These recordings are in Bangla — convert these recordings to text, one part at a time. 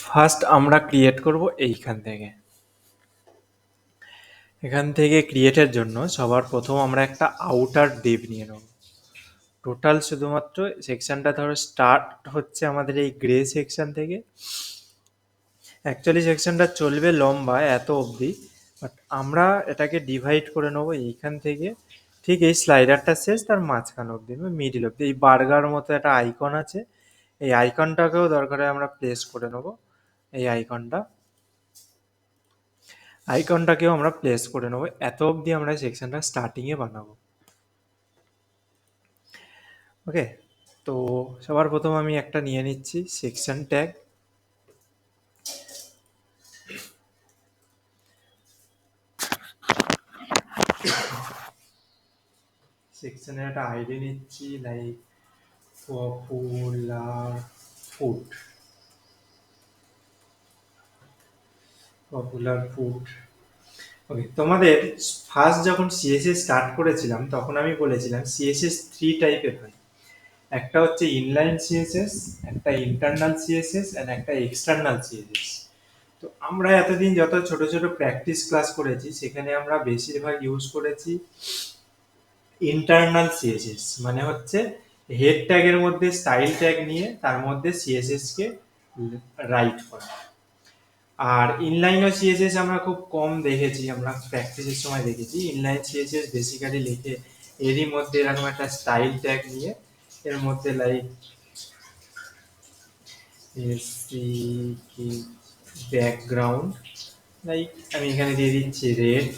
ফার্স্ট আমরা ক্রিয়েট করব এইখান থেকে। এখান থেকে ক্রিয়েটের জন্য সবার প্রথম আমরা একটা আউটার ডিভ নিয়ে নেব। টোটাল শুধুমাত্র সেকশনটা ধরো স্টার্ট হচ্ছে আমাদের এই গ্রে সেকশন থেকে। অ্যাকচুয়ালি সেকশনটা চলবে লম্বা এত অবধি, বাট আমরা এটাকে ডিভাইড করে নেবো এইখান থেকে ঠিক এই স্লাইডারটা শেষ তার মাঝখান অবধি, মিডিল অবধি। এই বার্গার মতো একটা আইকন আছে, এই আইকনটাকেও দরকারে আমরা প্লেস করে নেবো। এই আইকনটাকেও আমরা প্লেস করে নেবো। এত অবধি আমরা সেকশনটা স্টার্টিংয়ে বানাবো। ওকে, তো সবার প্রথম আমি একটা নিয়ে নিচ্ছি সেকশন ট্যাগ। সেকশনের একটা আইডি নিচ্ছি, লাইক পপুলার ফুড। ওকে, তোমাদের ফার্স্ট যখন সিএসএস স্টার্ট করেছিলাম তখন আমি বলেছিলাম সিএসএস 3 টাইপের হয়। একটা হচ্ছে ইনলাইন সিএসএস, একটা ইন্টারনাল সিএসএস এন্ড একটা এক্সটার্নাল সিএসএস। তো আমরা এতদিন যত ছোট ছোট প্র্যাকটিস ক্লাস করেছি সেখানে আমরা বেশিরভাগ ইউজ করেছি ইন্টারনাল সিএসএস, মানে হচ্ছে হেড ট্যাগের মধ্যে স্টাইল ট্যাগ নিয়ে তার মধ্যে সিএসএস কে রাইট করা। আর ইনলাইন সিএসএস আমরা খুব কম দেখেছি, আমরা প্র্যাকটিসের সময় দেখেছি ইনলাইন সিএসএস বেসিক্যালি লিখে এরই মধ্যে এরকম একটা স্টাইল ট্যাগ নিয়ে এর মধ্যে লাইক ব্যাকগ্রাউন্ড, লাইক আমি এখানে দিয়ে দিচ্ছি রেড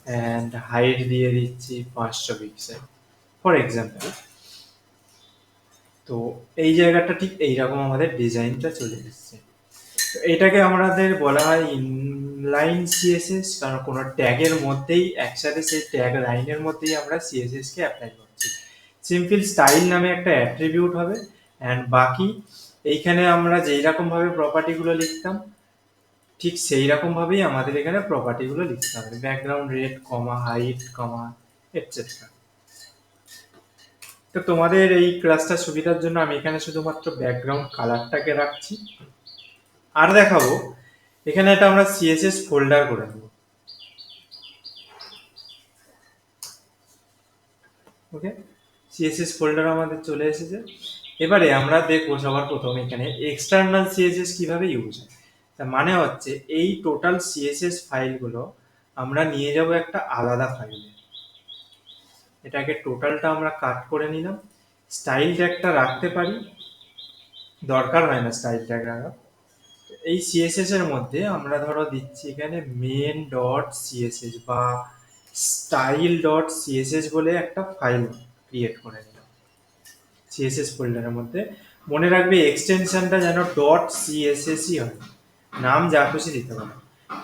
অ্যান্ড হাইট দিয়ে দিচ্ছি 500 পিক্সেল ফর এক্সাম্পল। তো এই জায়গাটা ঠিক এইরকম আমাদের ডিজাইনটা চলে এসছে। তো এটাকে আমাদের বলা হয় ইনলাইন সিএসএস, কারণ কোনো ট্যাগের মধ্যেই একসাথে সেই ট্যাগ লাইনের মধ্যেই আমরা সিএসএস কে অ্যাপ্লাই করছি। সিম্পল স্টাইল নামে একটা অ্যাট্রিবিউট হবে অ্যান্ড বাকি এইখানে আমরা যেই রকম ভাবে প্রপার্টিগুলো লিখতাম ঠিক সেই রকম ভাবেই আমাদের এখানে প্রপার্টিগুলো লিখতে হবে, ব্যাকগ্রাউন্ড রেড কমা হাইট কমা এটসেট্রা। তো তোমাদের এই ক্লাসটা সুবিধার জন্য আমি এখানে শুধুমাত্র ব্যাকগ্রাউন্ড কালারটাকে রাখছি। আর দেখাবো এখানে এটা আমরা সিএসএস ফোল্ডার করে নেব। ওকে, সিএসএস ফোল্ডার আমাদের চলে এসেছে। এবারে আমরা দেখবো সবার প্রথম এখানে এক্সটার্নাল সিএসএস কিভাবে ইউজ হয়। তার মানে হচ্ছে এই টোটাল সিএসএস ফাইলগুলো আমরা নিয়ে যাব একটা আলাদা ফাইলে। এটাকে টোটালটা আমরা কাট করে নিলাম। স্টাইল ট্যাগটা রাখতে পারি, দরকার হয় না স্টাইল ট্যাগ রাখা। এই সিএসএস এর মধ্যে আমরা ধরো দিচ্ছি এখানে মেন ডট সিএসএস বা স্টাইল ডট সিএসএস বলে একটা ফাইল ক্রিয়েট করে নিলাম সিএসএস ফোল্ডারের মধ্যে। মনে রাখবে এক্সটেনশনটা যেন ডট সিএসএসই হয়, নাম যা খুশি দিতে পারো।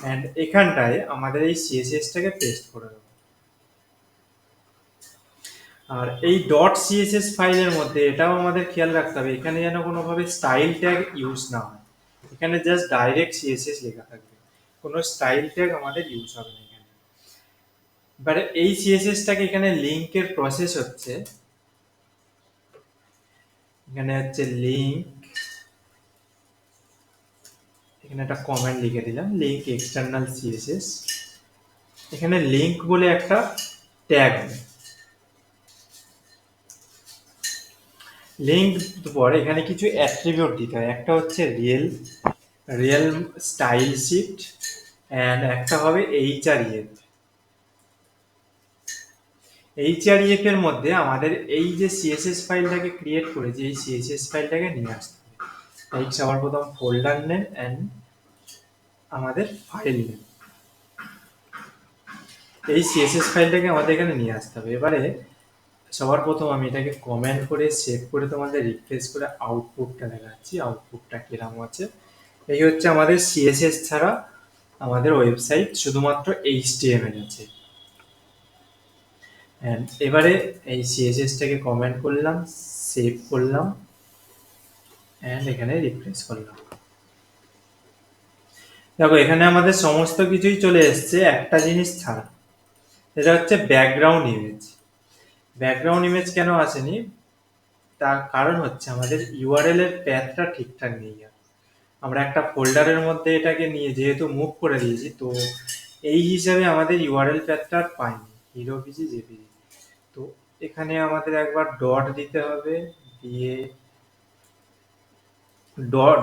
অ্যান্ড এখানটায় আমাদের এই সিএসএসটাকে পেস্ট করে দেবো। আর এই ডট সিএসএস ফাইলের মধ্যে এটাও আমাদের খেয়াল রাখতে হবে এখানে যেন কোনোভাবে স্টাইল ট্যাগ ইউজ না হয়। এখানে জাস্ট ডাইরেক্ট সিএসএস লেখা থাকবে, কোনো স্টাইল ট্যাগ আমাদের ইউজ হবে না এখানে। এবারে এই সিএসএসটাকে এখানে লিঙ্কের প্রসেস হচ্ছে, এখানে হচ্ছে লিঙ্ক, এখানে একটা কমেন্ট লিখে দিলাম লিঙ্ক এক্সটার্নাল সিএসএস। এখানে লিঙ্ক বলে একটা ট্যাগ হবে। লিঙ্ক পরে এখানে কিছু অ্যাট্রিবিউট দিতে হয়, একটা হচ্ছে রিয়েল স্টাইল শিট অ্যান্ড একটা হবে এইচআরইএফ এর মধ্যে আমাদের এই যে সিএসএস ফাইলটাকে ক্রিয়েট করেছি এই সিএসএস ফাইলটাকে নিয়ে আসতে হবে। লাইক সবার প্রথম ফোল্ডার নেম অ্যান্ড আমাদের ফাইল নেম, এই সিএসএস ফাইলটাকে আমাদের এখানে নিয়ে আসতে হবে। এবারে সবার প্রথম আমি এটাকে কমেন্ট করে সেভ করে তোমাদের রিফ্রেশ করে আউটপুটটা দেখাচ্ছি, আউটপুটটা কিরকম আছে। এই হচ্ছে আমাদের সিএসএস ছাড়া আমাদের ওয়েবসাইট, শুধুমাত্র এইচটিএমএল আছে। এবারে এই সিএসএসটাকে কমেন্ট করলাম, সেভ করলাম অ্যান্ড এখানে রিফ্রেশ করলাম। দেখো এখানে আমাদের সমস্ত কিছুই চলে এসছে, একটা জিনিস ছাড়া, সেটা হচ্ছে ব্যাকগ্রাউন্ড ইমেজ। ব্যাকগ্রাউন্ড ইমেজ কেন আসেনি তার কারণ হচ্ছে আমাদের ইউআরএল এর প্যাথটা ঠিকঠাক নেই। আমরা একটা ফোল্ডারের মধ্যে এটাকে নিয়ে যেহেতু মুভ করে দিয়েছি, তো এই হিসাবে আমাদের ইউআরএল প্যাথটা পাইনি হিরো পিজি জেপিজি। তো এখানে আমাদের একবার ডট দিতে হবে, দিয়ে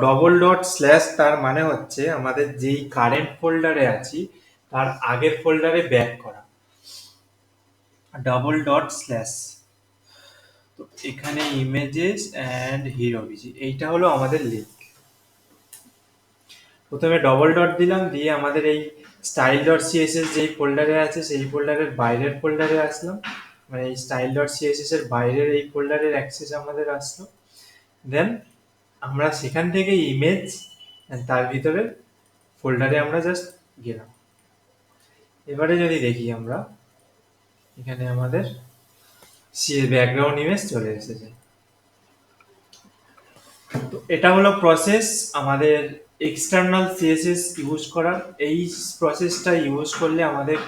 ডবল ডট স্ল্যাশ, তার মানে হচ্ছে আমাদের যেই কারেন্ট ফোল্ডারে আছি তার আগের ফোল্ডারে ব্যাক করা, ডবল ডট স্ল্যাশ। তো এখানে ইমেজেস অ্যান্ড হিরো পিজি, এইটা হলো আমাদের লিঙ্ক। প্রথমে ডবল ডট দিলাম, দিয়ে আমাদের এই স্টাইল ডট সিএসএস যেই ফোল্ডারে আছে সেই ফোল্ডারের বাইরের ফোল্ডারে আসলাম, মানে এই স্টাইল ডট সিএসএস এর বাইরের এই ফোল্ডারের অ্যাক্সেস আমাদের আসলো। দেন আমরা সেখান থেকে ইমেজ তার ভিতরে ফোল্ডারে আমরা জাস্ট গেলাম। এবারে যদি দেখি আমরা এখানে আমাদের ব্যাকগ্রাউন্ড ইমেজ চলে এসেছে। তো এটা হলো প্রসেস আমাদের এক্সটার্নাল সিএসএস ইউজ করার। এই প্রসেসটা ইউজ করলে আমাদের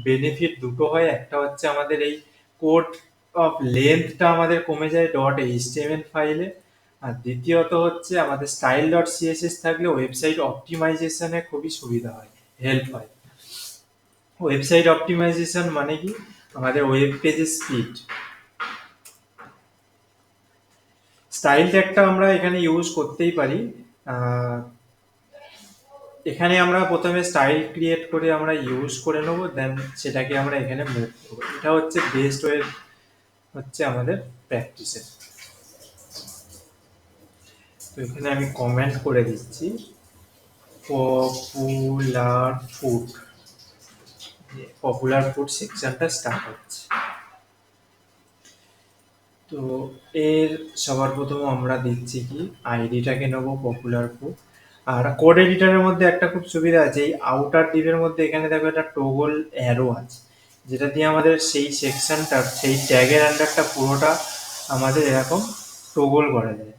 বেনিফিট দুটো হয়, একটা হচ্ছে আমাদের এই কোড অফ লেন্থটা আমাদের কমে যায় ডট এইচটিএমএল ফাইলে, আর দ্বিতীয়ত হচ্ছে আমাদের স্টাইল ডট সিএসএস থাকলে ওয়েবসাইট অপটিমাইজেশনে খুবই সুবিধা হয়, হেল্প হয়। ওয়েবসাইট অপটিমাইজেশন মানে কি, আমাদের ওয়েব পেজের স্পিড। স্টাইল ট্যাগটা আমরা এখানে ইউজ করতেই পারি। এখানে আমরা প্রথমে স্টাইল ক্রিয়েট করে আমরা ইউজ করে নেব, দেন সেটাকে আমরা এখানে মুভ করবো। এটা হচ্ছে বেস্ট ওয়ে, হচ্ছে আমাদের প্র্যাকটিসের। তো এখানে আমি কমেন্ট করে দিচ্ছি পপুলার ফুড, পপুলার ফুড সেকশনটা স্টার্ট হচ্ছে। তো এর সবার প্রথম আমরা দিচ্ছি কি, আইডিটাকে নেবো পপুলার ফুড। আর কোড এডিটরের মধ্যে একটা খুব সুবিধা আছে, এই আউটার ডিভের মধ্যে এখানে দেখো একটা টগল অ্যারো আছে, যেটা দিয়ে আমাদের সেই সেকশনটা, সেই ট্যাগের আন্ডারটা পুরোটা আমাদের এরকম টগল করা যায়।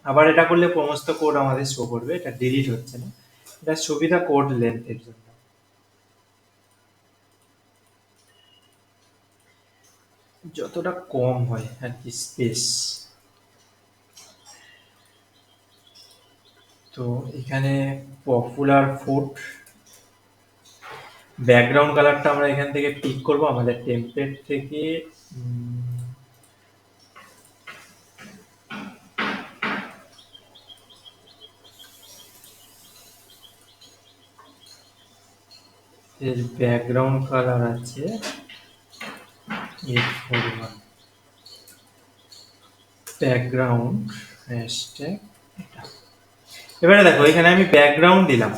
আবার এটা করলে সমস্ত কোড আমাদের শো করবে, এটা ডিলিট হচ্ছে না। এটা সুবিধা কোড লেন্থের জন্য। যতটা কম হয় আর কি স্পেস। তো এখানে পপুলার ফুড ব্যাকগ্রাউন্ড কালারটা আমরা এখান থেকে পিক করব আমাদের টেমপ্লেট থেকে। এর ব্যাকগ্রাউন্ড কালার আছে ব্যাকগ্রাউন্ড হ্যাশট্যাগ। এবারে দেখো এখানে আমি ব্যাকগ্রাউন্ড দিলাম,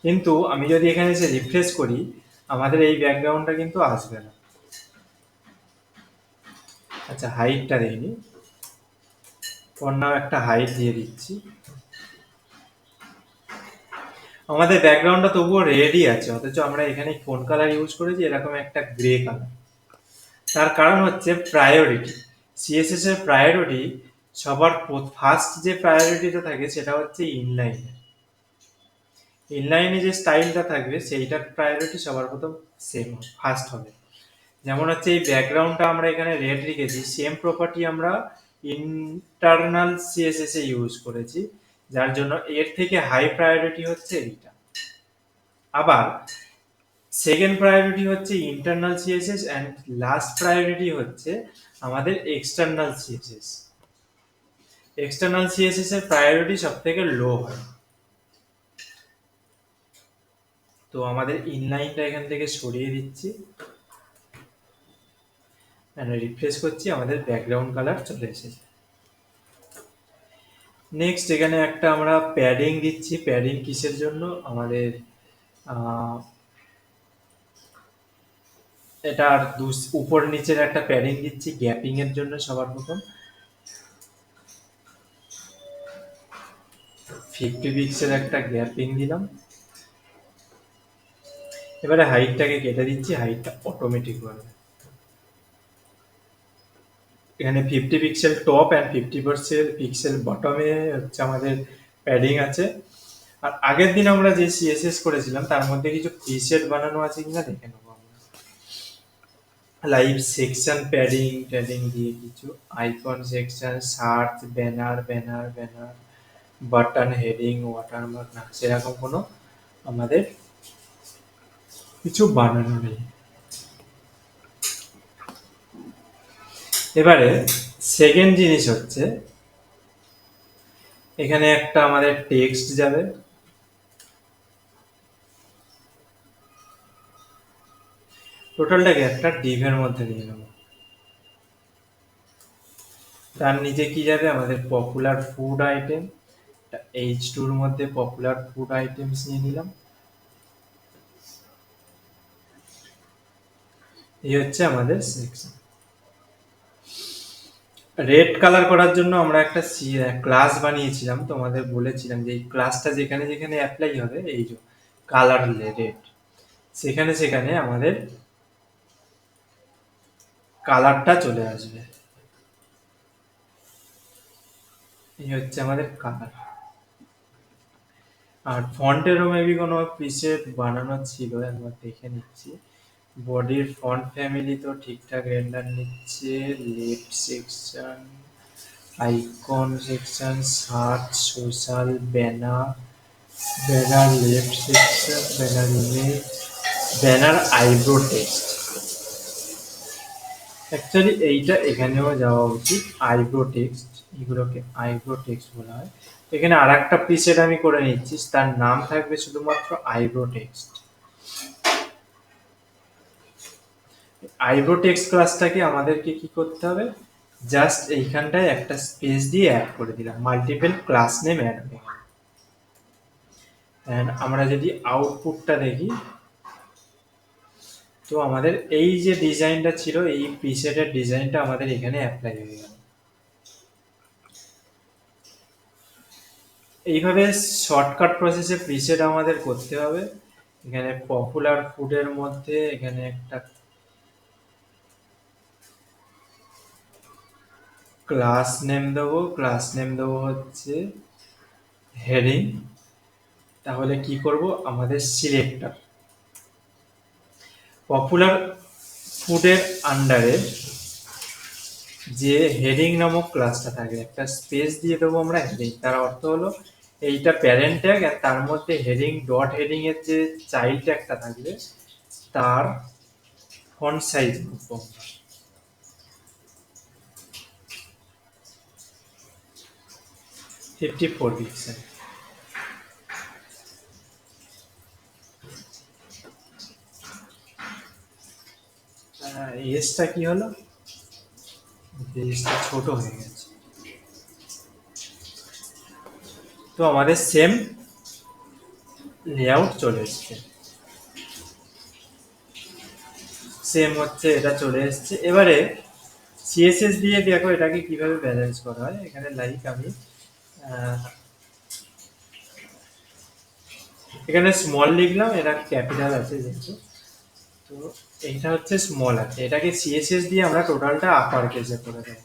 কিন্তু আমি যদি এখানে এসে রিফ্রেশ করি আমাদের এই ব্যাকগ্রাউন্ডটা কিন্তু আসবে না। আচ্ছা, হাইটটা দেইনি, ওর নাম একটা হাইট দিয়ে দিচ্ছি। আমাদের ব্যাকগ্রাউন্ডটা তবুও রেডই আছে, অথচ আমরা এখানে কোন কালার ইউজ করেছি, এরকম একটা গ্রে কালার। তার কারণ হচ্ছে প্রায়োরিটি। সিএসএস এর প্রায়োরিটি সবার ফার্স্ট যে প্রায়োরিটিটা থাকে সেটা হচ্ছে ইনলাইনে। ইনলাইনে যে স্টাইলটা থাকবে সেইটার প্রায়োরিটি সবার প্রথম সেম ফার্স্ট হবে। যেমন হচ্ছে এই ব্যাকগ্রাউন্ডটা আমরা এখানে রেড রেখেছি, সেম প্রপার্টি আমরা ইন্টারনাল সিএসএস এ ইউজ করেছি, যার জন্য এর থেকে হাই প্রায়োরিটি হচ্ছে এইটা। আবার সেকেন্ড প্রায়োরিটি হচ্ছে internal CSS, and last priority হচ্ছে আমাদের এক্সটার্নাল সিএসএস। এক্সটার্নাল সিএসএস এর প্রায়োরিটি সব থেকে লো হয়। তো আমাদের ইনলাইনটা এখান থেকে সরিয়ে দিচ্ছি, রিফ্রেশ করছি, আমাদের ব্যাকগ্রাউন্ড কালার চলে এসেছে। নেক্সট এখানে একটা আমরা প্যাডিং দিচ্ছি। প্যাডিং কিসের জন্য, আমাদের এটার উপর নিচের একটা প্যাডিং দিচ্ছি গ্যাপিং এর জন্য। সবার প্রথম 50 পিক্সেল একটা গ্যাপিং দিলাম। এবারে হাইটটাকে কেটে দিচ্ছি, হাইটটা অটোমেটিক হবে। এখানে 50 পিক্সেল টপ অ্যান্ড 50 পিক্সেল বটমে হচ্ছে আমাদের প্যাডিং আছে। আর আগের দিন আমরা যে সিএসএস করেছিলাম তার মধ্যে কিছু প্রিসেট বানানো আছে কিনা দেখে নেবো আমরা। লাইভ সেকশন প্যাডিং ট্যাডিং দিয়ে কিছু icon section, search, banner banner banner, button, heading, watermark না, সেরকম কোনো আমাদের কিছু বানানো নেই। এবারে সেকেন্ড জিনিস হচ্ছে, এখানে একটা আমাদের টেক্সট যাবে, টোটালটাকে একটা ডিভের মধ্যে নিয়ে নেব। তার নিচে কি যাবে, আমাদের পপুলার ফুড আইটেম, H2 এর মধ্যে পপুলার ফুড আইটেমস নিয়ে নিলাম। এই হচ্ছে আমাদের সেকশন। রেড কালার করার জন্য আমরা একটা ক্লাস বানিয়েছিলাম, তোমাদের বলেছিলাম যে এই ক্লাসটা যেখানে যেখানে অ্যাপ্লাই হবে, এই যে কালার রেড, সেখানে সেখানে আমাদের কালারটা চলে আসবে। এই হচ্ছে আমাদের কালার। আর ফন্টেরও মেবি কোনো প্রিসেট বানানো ছিল, একবার দেখে নিচ্ছি। বডির ফন্ট ফ্যামিলি তো ঠিকঠাক রেন্ডার নিচ্ছে। Left section, icon section, search, social, banner, banner left section, banner image, banner eyebrow text. Actually এইটা এখানেও যাওয়া উচিত, আইব্রো টেক্সট, এগুলোকে আইব্রো টেক্সট বলা হয়। এখানে আর একটা প্রিসেট আমি করে নিচ্ছি, তার নাম থাকবে শুধুমাত্র আইব্রো টেক্সট। আইব্রো টেক্সট ক্লাসটাকে আমাদেরকে কি করতে হবে, জাস্ট এইখানটায় একটা স্পেস দিয়ে অ্যাড করে দিলাম, মাল্টিপল ক্লাস নেম অ্যাড হয়ে গেল। এন্ড আমরা যদি আউটপুটটা দেখি, তো আমাদের এই যে ডিজাইনটা ছিল, এই প্রিসেটের ডিজাইনটা আমাদের এখানে অ্যাপ্লাই হয়ে গেল। এইভাবে শর্টকাট প্রসেসে প্রিসেট আমাদের করতে হবে। এখানে পপুলার ফুডের মধ্যে এখানে একটা ক্লাস নেম দেবো, ক্লাস নেম দেবো হচ্ছে হেডিং। তাহলে কি করব, আমাদের সিলেক্টর পপুলার ফুডের আন্ডারে যে হেডিং নামক ক্লাসটা থাকে, একটা স্পেস দিয়ে দেবো আমরা হেডিং। তার অর্থ হলো এইটা প্যারেন্ট ট্যাগ, আর তার মধ্যে হেডিং, ডট হেডিং এর যে চাইল্ড ট্যাগটা থাকবে তার ফন্ট সাইজ করবো 54 পিক্সেল। এজটা কি হলো, এজটা ছোট হয়ে গেছে। তো আমাদের সেম লেআউট চলে এসছে, সেম হচ্ছে, এটা চলে এসছে। এবারে সিএসএস দিয়ে দেখো এটাকে কিভাবে ব্যালেন্স করা হয়। এখানে লাইক আমি এখানে স্মল লিখলাম, এটা ক্যাপিটাল আছে যেহেতু, তো এইটা হচ্ছে স্মল আছে। এটাকে সিএসএস দিয়ে আমরা টোটালটা আপার কেসে করে দেবো।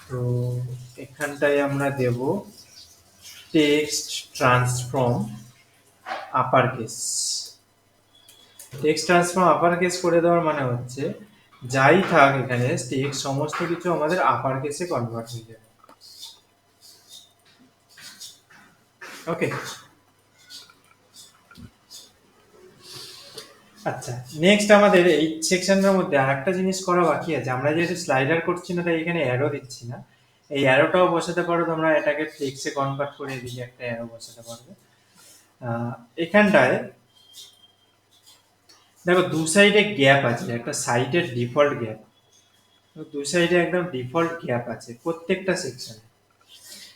তো এখানটায় আমরা দেব text transform upper case. Text transform upper case করে দেওয়ার মানে হচ্ছে যাই থাক এখানে টেক্সট সমস্ত কিছু আমাদের আপার কেসে কনভার্ট হয়ে যাবে। ওকে, আচ্ছা নেক্সট আমাদের এই সেকশনের মধ্যে আরেকটা জিনিস করা বাকি আছে। আমরা যেহেতু স্লাইডার করছি না, তাই এখানে অ্যারো দিচ্ছি না। এই অ্যারোটাও বসাতে পারো তোমরা, এটাকে টেক্সটে কনভার্ট করে এদিকে একটা অ্যারো বসাতে পারবে। এখানটায় দেখো দু সাইডে গ্যাপ আছে, একটা সাইডের ডিফল্ট গ্যাপ, দু সাইডে একদম ডিফল্ট গ্যাপ আছে প্রত্যেকটা সেকশনে।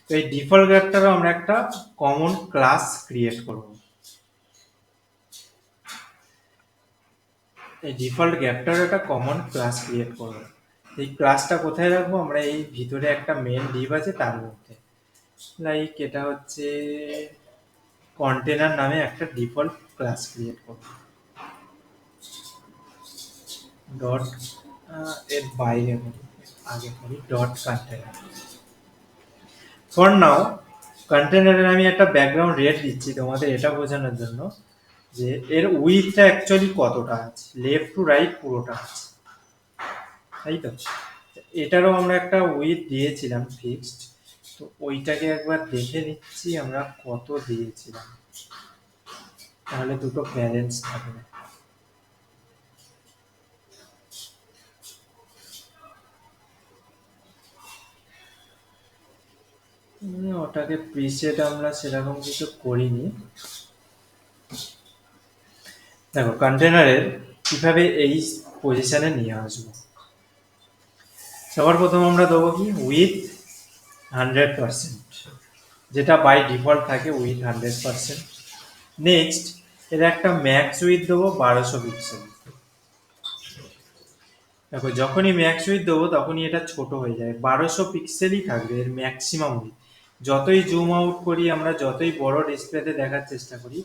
তো এই ডিফল্ট গ্যাপটারও আমরা একটা কমন ক্লাস ক্রিয়েট করব। এই ডিফল্ট গ্যাপটারও একটা কমন ক্লাস ক্রিয়েট করব। এই ক্লাসটা কোথায় রাখবো, আমরা এই ভিতরে একটা মেন ডিভ আছে তার মধ্যে। লাইক এটা হচ্ছে কন্টেনার নামে একটা ডিফল্ট ক্লাস ক্রিয়েট করব। ডট এর বাইরে করি, আগে করি ডট কন্টেনার। ফর নাও কন্টেনারের আমি একটা ব্যাকগ্রাউন্ড রেড দিচ্ছি তোমাদের এটা বোঝানোর জন্য যে এর উইথটা অ্যাকচুয়ালি কতটা আছে, লেফট টু রাইট পুরোটা আছে, তাই তো। এটারও আমরা একটা উইথ দিয়েছিলাম ফিক্সড, তো ওইটাকে একবার দেখে নিচ্ছি আমরা কত দিয়েছিলাম, তাহলে দুটো ব্যালেন্স থাকবে। ওটাকে প্রিসেট আমরা সেরকম কিছু করিনি। দেখো কন্টেনারের কিভাবে এই পজিশনে নিয়ে আসবো, সবার প্রথম আমরা দেবো কি উইথ 100%, যেটা বাই ডিফল্ট থাকে উইথ 100%। নেক্সট এর একটা ম্যাক্স উইথ দেবো 1200 পিক্সেল। দেখো যখনই ম্যাক্স উইথ দেবো তখনই এটা ছোট হয়ে যায়, 1200 পিক্সেলই থাকবে এর ম্যাক্সিমাম উইথ। যতই জুম আউট করি আমরা, যতই বড় ডিসপ্লেতে দেখার চেষ্টা করি,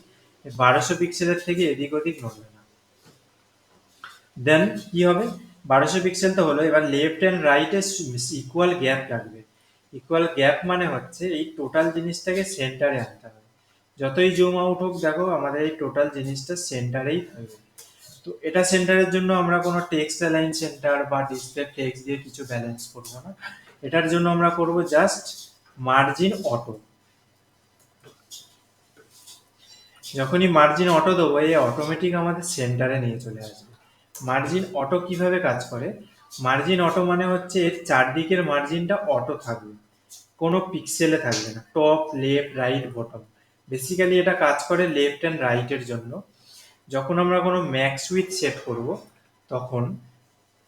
1200 পিক্সেলের থেকে এদিক ওদিক নড়বে না। দেন কি হবে, 1200 পিক্সেল তো হলো, এবার লেফট অ্যান্ড রাইটে ইকুয়াল গ্যাপ রাখবে। ইকুয়াল গ্যাপ মানে হচ্ছে এই টোটাল জিনিসটাকে সেন্টারে আনতে হবে। যতই জুম আউট হোক দেখো আমাদের এই টোটাল জিনিসটা সেন্টারেই থাকবে। তো এটা সেন্টারের জন্য আমরা কোনো টেক্সট অ্যালাইন সেন্টার বা ডিসপ্লে টেক্সট দিয়ে কিছু ব্যালেন্স করবো না। এটার জন্য আমরা করব জাস্ট মার্জিন অটো। যখনই মার্জিন অটো দেবো এই অটোমেটিক আমাদের সেন্টারে নিয়ে চলে আসবে। মার্জিন অটো কিভাবে কাজ করে, মার্জিন অটো মানে হচ্ছে এর চারদিকের মার্জিনটা অটো থাকবে, কোনো পিক্সেলে থাকবে না, top left right bottom. Basically এটা কাজ করে লেফট অ্যান্ড রাইটের জন্য। যখন আমরা কোনো ম্যাক্স উইথ সেট করব তখন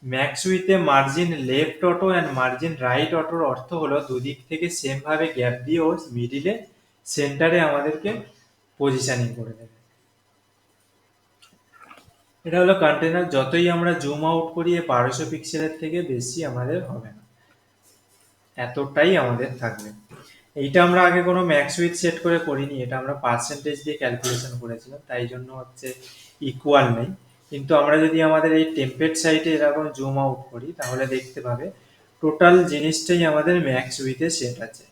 ম্যাক্স উইথে margin left auto and margin right অটোর অর্থ হলো দুদিক থেকে সেম ভাবে গ্যাপ দিয়ে ও মিডিলে সেন্টারে আমাদেরকে পজিশনিং করে দেবে। এটা হলো কন্টেনার। যতই আমরা জুম আউট করি 1200 পিক্সেলের থেকে বেশি আমাদের হবে না, এতটাই আমাদের থাকবে। এইটা আমরা আগে কোনো ম্যাক্স উইথ সেট করে করিনি, এটা আমরা পার্সেন্টেজ দিয়ে ক্যালকুলেশন করেছিলাম, তাই জন্য হচ্ছে ইকুয়াল নেই। কিন্তু আমরা যদি আমাদের এই টেমপ্লেট সাইটে এরকম জুম আউট করি তাহলে দেখতে পাবে টোটাল জিনিসটাই আমাদের ম্যাক্স উইথে সেট আছে।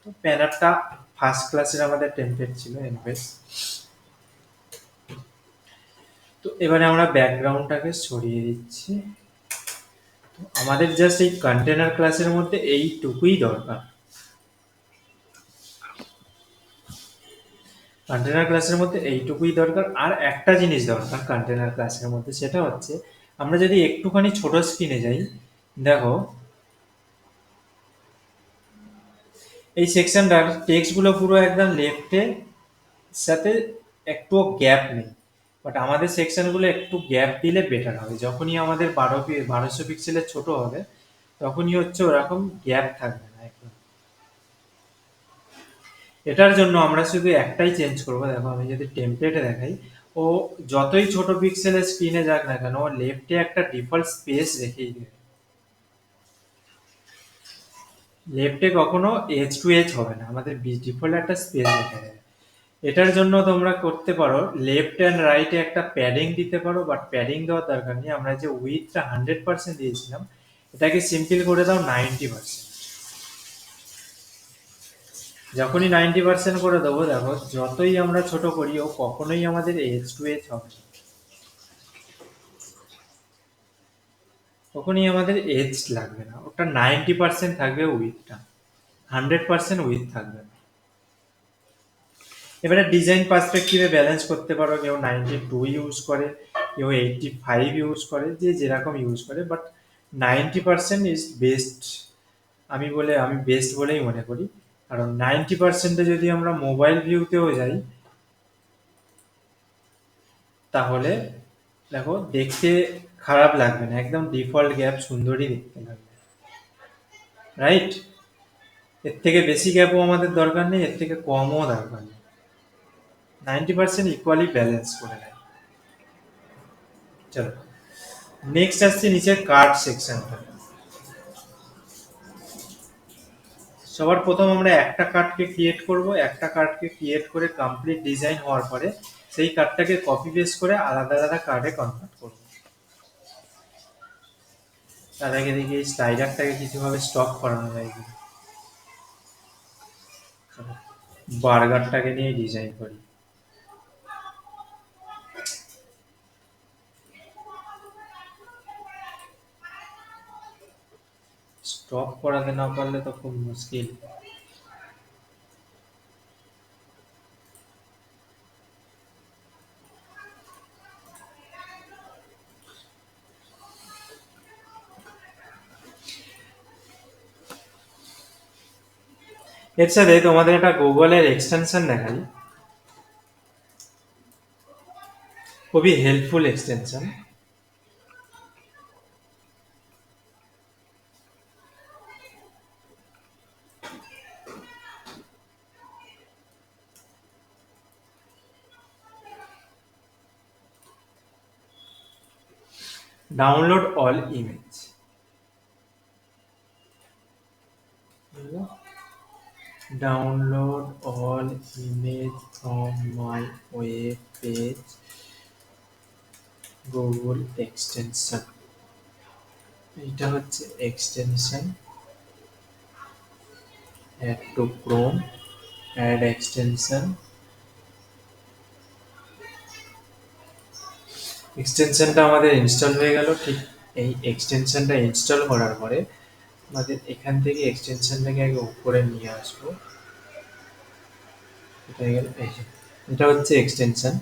তো প্যানারটা ফার্স্ট ক্লাসের আমাদের টেমপ্লেট ছিল এনভেস। তো এবারে আমরা ব্যাকগ্রাউন্ডটাকে সরিয়ে দিচ্ছি। তো আমাদের জাস্ট এই কন্টেনার ক্লাসের মধ্যে এইটুকুই দরকার। কন্টেনার ক্লাসের মধ্যে এইটুকুই দরকার। আর একটা জিনিস দরকার কন্টেনার ক্লাসের মধ্যে, সেটা হচ্ছে আমরা যদি একটুখানি ছোট স্ক্রিনে যাই, দেখো এই সেকশনটার টেক্সটগুলো পুরো একদম লেফটে সাথে একটুও গ্যাপ নেই, বাট আমাদের সেকশনগুলো একটু গ্যাপ দিলে বেটার হবে। যখনই আমাদের 1200 পিক্সেলের ছোট হবে তখনই হচ্ছে ওরকম গ্যাপ থাকবে না একদম। এটার জন্য আমরা শুধু একটাই চেঞ্জ করবো। দেখো আমি যদি টেমপ্লেটে দেখাই, ও যতই ছোট পিক্সেলের স্ক্রিনে যাক না কেন ও লেফটে একটা ডিফল্ট স্পেস রেখেই দেবে। লেফটে কখনো এজ টু এজ হবে না, আমাদের ডিফল্ট একটা স্পেস রেখে দেবে। এটার জন্য তোমরা করতে পারো লেফট অ্যান্ড রাইটে একটা প্যাডিং দিতে পারো, বাট প্যাডিং দেওয়ার দরকার নেই। আমরা যে উইথটা 100% দিয়েছিলাম এটাকে সিম্পল করে দাও 90%। যখনই 90% করে দেবো দেখো যতই আমরা ছোট করি ও কখনোই আমাদের এজ টু এজ হবে না, কখনোই আমাদের এজ লাগবে না। ওটা 90% থাকবে উইথটা, 100% উইথ থাকবে না। এবারে ডিজাইন পার্সপেক্টিভে ব্যালেন্স করতে পারো, কেউ 92 ইউজ করে, কেউ 85 ইউজ করে, যে যেরকম ইউজ করে, বাট 90% ইজ বেস্ট। আমি বেস্ট বলেই মনে করি, কারণ 90%-এ যদি আমরা মোবাইল ভিউতেও যাই তাহলে দেখো দেখতে খারাপ লাগবে না, একদম ডিফল্ট গ্যাপ সুন্দরই দেখতে লাগবে, রাইট? এর থেকে বেশি গ্যাপও আমাদের দরকার নেই, এর থেকে কমও দরকার নেই। 90% ইকুয়ালি ব্যালেন্স করে নেয়। চলো নেক্সট আসছে নিচের কার্ড সেকশনটা। সবার প্রথম আমরা একটা কার্ডকে ক্রিয়েট করব। একটা কার্ডকে ক্রিয়েট করে কমপ্লিট ডিজাইন হওয়ার পরে সেই কার্ডটাকে কপি পেস্ট করে আলাদা আলাদা কার্ডে কনভার্ট করব। তার আগে দেখি এই স্লাইডারটাকে কিছুভাবে স্টপ করানো যায় কিনা। বার্গারটাকে নিয়ে ডিজাইন করি। স্টপ করাতে না পারলে তো খুব মুশকিল। এর সাথে তোমাদের একটা গুগলের এক্সটেনশন দেখাই, খুবই helpful extension. Download all image, download all image from my web page Google extension. এটা হচ্ছে extension, add to Chrome, add extension. এক্সটেনশনটা আমাদের ইনস্টল হয়ে গেল। ঠিক এই এক্সটেনশনটা ইনস্টল করার পরে আমাদের এখান থেকে এক্সটেনশনটাকে আগে উপরে নিয়ে আসবো। এটা হয়ে গেল, এটা হচ্ছে এক্সটেনশন।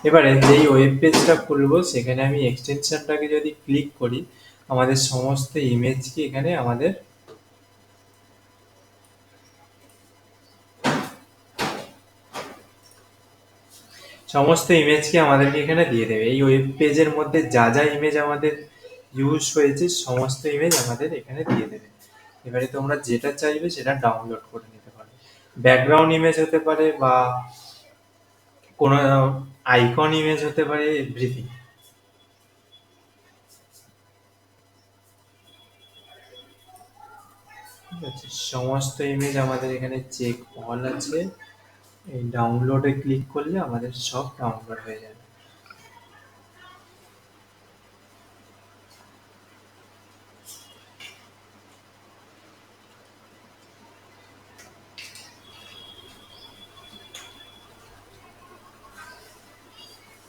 এবারে যেই ওয়েব পেজটা খুলবো সেখানে আমি এক্সটেনশনটাকে যদি ক্লিক করি, আমাদের সমস্ত ইমেজকে এখানে আমাদের সমস্ত ইমেজকে আমাদেরকে এখানে দিয়ে দেবে। এই ওয়েব পেজের মধ্যে যা যা ইমেজ আমাদের ইউজ হয়েছে সমস্ত ইমেজ আমাদের এখানে দিয়ে দেবে। এবারে তোমরা যেটা চাইবে সেটা ডাউনলোড করে নিতে পারো। ব্যাকগ্রাউন্ড ইমেজ হতে পারে বা কোনো আইকন ইমেজ হতে পারে, এভরিথিং। ঠিক আছে, সমস্ত ইমেজ আমাদের এখানে চেক অল আছে। এই ডাউনলোডে ক্লিক করলে আমাদের সব ডাউনলোড হয়ে যাবে।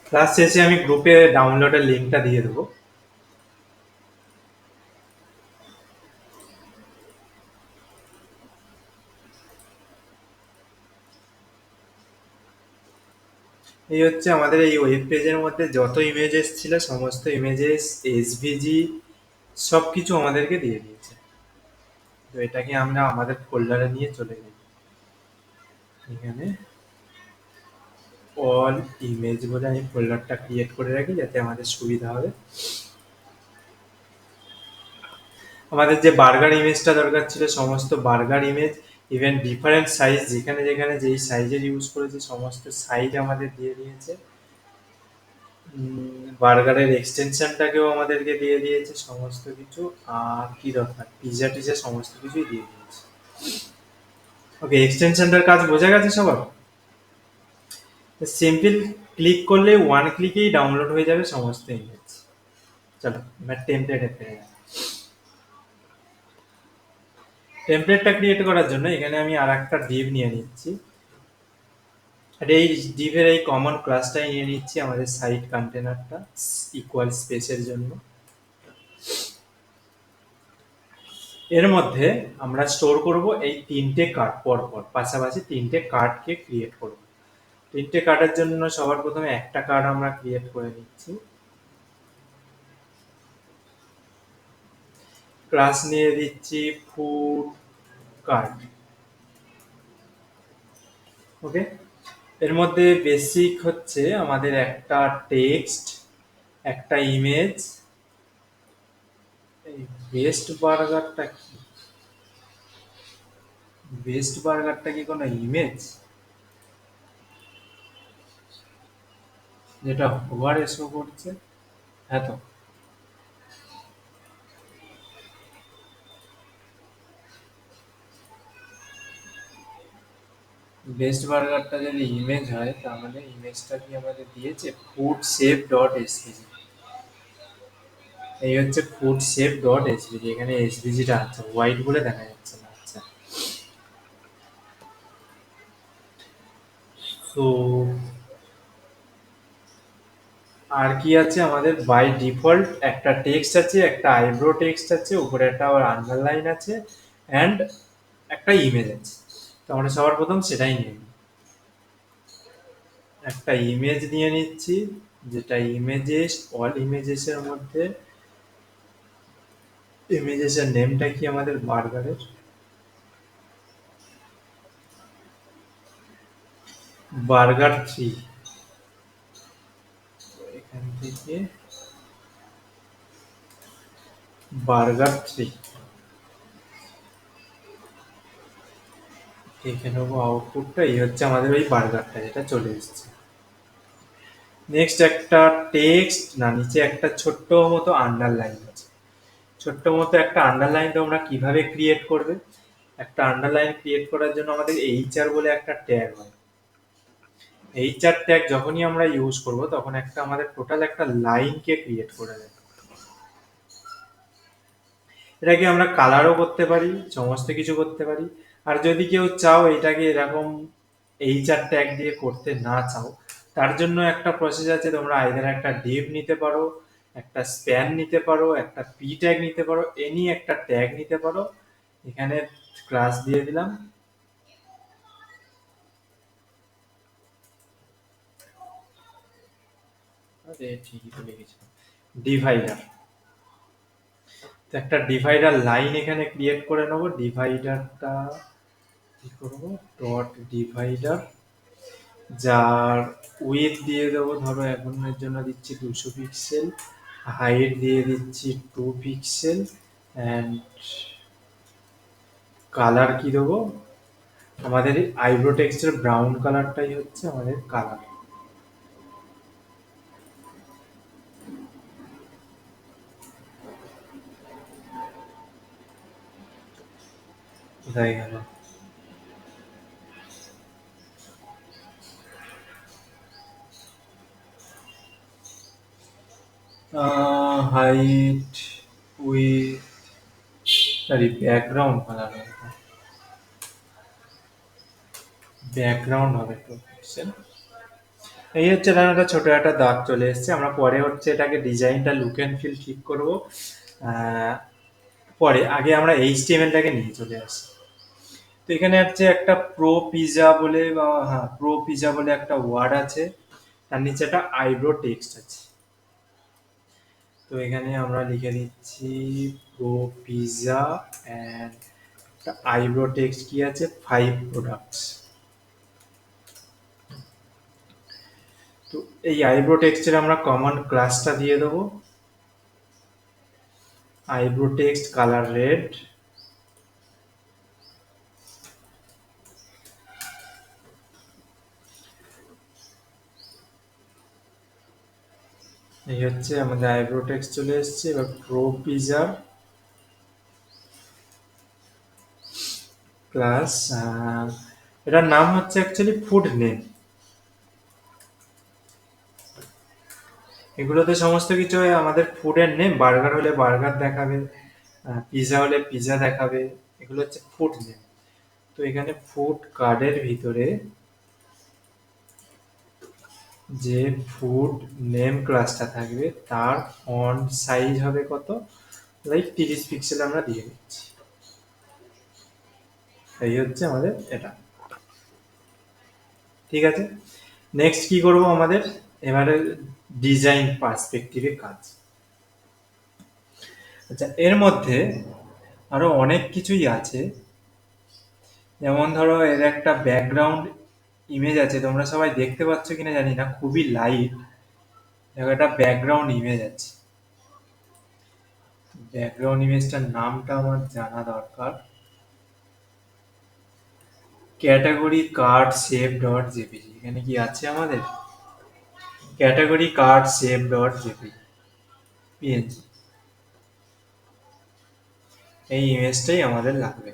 ক্লাস শেষে আমি গ্রুপে ডাউনলোডের লিঙ্কটা দিয়ে দেবো। এই হচ্ছে আমাদের এই ওয়েব পেজের মধ্যে যত ইমেজেস ছিল সমস্ত ইমেজেস, এসভিজি সব কিছু আমাদেরকে দিয়ে দিয়েছে। তো এটাকে আমরা আমাদের ফোল্ডারে নিয়ে চলে যাই। এখানে অল ইমেজ বলে আমি ফোল্ডারটা ক্রিয়েট করে রাখি যাতে আমাদের সুবিধা হবে। আমাদের যে বার্গার ইমেজটা দরকার ছিল সমস্ত burger image, even different size, যেখানে যেখানে যেই সাইজের ইউজ করেছে সমস্ত সাইজ আমাদের দিয়ে দিয়েছে। বার্গারের এক্সটেনশনটাকেও আমাদেরকে দিয়ে দিয়েছে সমস্ত কিছু। আর কি দরকার, পিজা টিজা সমস্ত কিছুই দিয়ে দিয়েছে। ওকে, এক্সটেনশনটার কাজ বোঝা গেছে সবার? সিম্পল ক্লিক করলে ওয়ান ক্লিকেই ডাউনলোড হয়ে যাবে সমস্ত ইমেজ। চলো এবার টেমপ্লেটে ফিরে যাই। টেমপ্লেটটা ক্রিয়েট করার জন্য এখানে আমি আর একটা ডিভ নিয়ে নিচ্ছি। আর এই ডিভের এই কমন ক্লাসটাই নিয়ে নিচ্ছি আমাদের সাইট কন্টেনারটা ইকুয়াল স্পেসের জন্য। এর মধ্যে আমরা স্টোর করব এই তিনটে কার্ড, পরপর পাশাপাশি তিনটে কার্ডকে ক্রিয়েট করব। তিনটে কার্ডের জন্য সবার প্রথমে একটা কার্ড আমরা ক্রিয়েট করে নিচ্ছি। ক্লাস নিয়ে দিচ্ছি ফুড কার্ড। ওকে, এর মধ্যে বেসিক হচ্ছে আমাদের একটা টেক্সট, একটা ইমেজ। এই বেস্ট বার্গারটা কি, বেস্ট বার্গারটা কি কোনো ইমেজ যেটা ওভার শো করছে? হ্যাঁ, তো বেস্ট বার্গারটা যদি ইমেজ হয় তাহলে ইমেজটা কি আমাদের দিয়েছে ফুড শেপ ডট এসভিজি। এই হচ্ছে ফুড শেপ ডট এসভিজি, এখানে এসভিজিটা আছে, হোয়াইট বলে দেখা যাচ্ছে না। আচ্ছা, তো আর কি আছে আমাদের, বাই ডিফল্ট একটা টেক্সট আছে, একটা আইব্রো টেক্সট আছে, উপরে একটা আবার আন্ডারলাইন আছে, অ্যান্ড একটা ইমেজ আছে। তো আমরা সবার প্রথম সেটাই নিয়ে নিই। একটা ইমেজ নিয়ে নিচ্ছি, যেটা ইমেজেস, অল ইমেজেসের মধ্যে ইমেজেসের নেমটা কি আমাদের বার্গারের। বার্গার 3, এখান থেকে বার্গার 3 দেখে নেবো আউটপুটটা। এই হচ্ছে আমাদের ওই বার্গারটা যেটা চলে এসেছে। নেক্সট একটা টেক্সট না, নিচে একটা ছোট্ট মতো আন্ডারলাইন আছে। ছোট্ট মতো একটা আন্ডারলাইন তোমরা কিভাবে ক্রিয়েট করবে? একটা আন্ডারলাইন ক্রিয়েট করার জন্য আমাদের এইচআর বলে একটা ট্যাগ হয়। এইচআর ট্যাগ যখনই আমরা ইউজ করব তখন একটা আমাদের টোটাল একটা লাইনকে ক্রিয়েট করে দেয়। এটাকে আমরা কালারও করতে পারি, সমস্ত কিছু করতে পারি। আর যদি কেউ চাও এটাকে এরকম এইচআর ট্যাগ দিয়ে করতে না চাও, তার জন্য একটা প্রসেস আছে। তোমরা আইদার একটা ডিভ নিতে পারো, একটা স্প্যান নিতে পারো, একটা পি ট্যাগ নিতে পারো, এনি একটা ট্যাগ নিতে পারো। এখানে ক্লাস দিয়ে দিলাম, আরে ঠিকই তো লিখেছিলাম, ডিভাইডার। তো একটা ডিভাইডার লাইন এখানে ক্রিয়েট করে নেবো। ডিভাইডারটা কি করবো, ডট ডিভাইডার, যার উইথ দিয়ে দেবো ধরো এখনের জন্য দিচ্ছি 200 পিক্সেল, হাইট দিয়ে দিচ্ছি 2 পিক্সেল, অ্যান্ড কালার কি দেবো, আমাদের আইব্রো টেক্সটের ব্রাউন কালারটাই হচ্ছে আমাদের কালার। কোথায় গেল? Height with, sorry background colour, background হবে 2 পিক্সেল। এই হচ্ছে এখানে একটা ছোট একটা দাগ চলে এসেছে। আমরা পরে হচ্ছে এটাকে ডিজাইনটা লুক অ্যান্ড ফিল ঠিক করবো। আহ, পরে আগে আমরা এইচটিএমএলটাকে নিয়ে চলে আসি। তো এখানে হচ্ছে একটা প্রো পিজা বলে বা হ্যাঁ প্রো পিজা বলে একটা ওয়ার্ড আছে, তার নিচে একটা আইব্রো টেক্সট আছে। তো এখানে আমরা লিখে দিচ্ছি প্রো পিজা অ্যান্ড একটা আইব্রো টেক্সট কি আছে, 5 প্রোডাক্টস। তো এই আইব্রো টেক্সটের আমরা কমন ক্লাসটা দিয়ে দেবো, আইব্রো টেক্সট কালার রেড। এই হচ্ছে আমাদের আইব্রো টেক্সট চলে এসেছে। এবার প্রো পিজার ক্লাস, এটার নাম হচ্ছে অ্যাকচুয়ালি ফুড নেম। এগুলোতে সমস্ত কিছু আমাদের ফুডের নেম। বার্গার হলে বার্গার দেখাবে, পিজা হলে পিজা দেখাবে, এগুলো হচ্ছে ফুড নেম। তো এখানে ফুড কার্ডের ভিতরে যে ফুড নেম ক্লাসটা থাকবে তার ফন্ট সাইজ হবে কত, লাইক 30 পিক্সেল আমরা দিয়ে দিচ্ছি। এই হচ্ছে আমাদের এটা, ঠিক আছে। নেক্সট কি করব আমাদের, এবারে ডিজাইন পার্সপেক্টিভে কাজ। আচ্ছা, এর মধ্যে আরো অনেক কিছুই আছে। যেমন ধরো এর একটা ব্যাকগ্রাউন্ড ইমেজ আছে, তোমরা সবাই দেখতে পাচ্ছ কিনা জানি না, খুবই লাইট। দেখো একটা ব্যাকগ্রাউন্ড ইমেজ আছে। ব্যাকগ্রাউন্ড ইমেজটার নামটা আমার জানা দরকার। Category card shape dot JPG, এখানে কি আছে আমাদের? Category card shape dot JPG PNG, এই ইমেজটাই আমাদের লাগবে।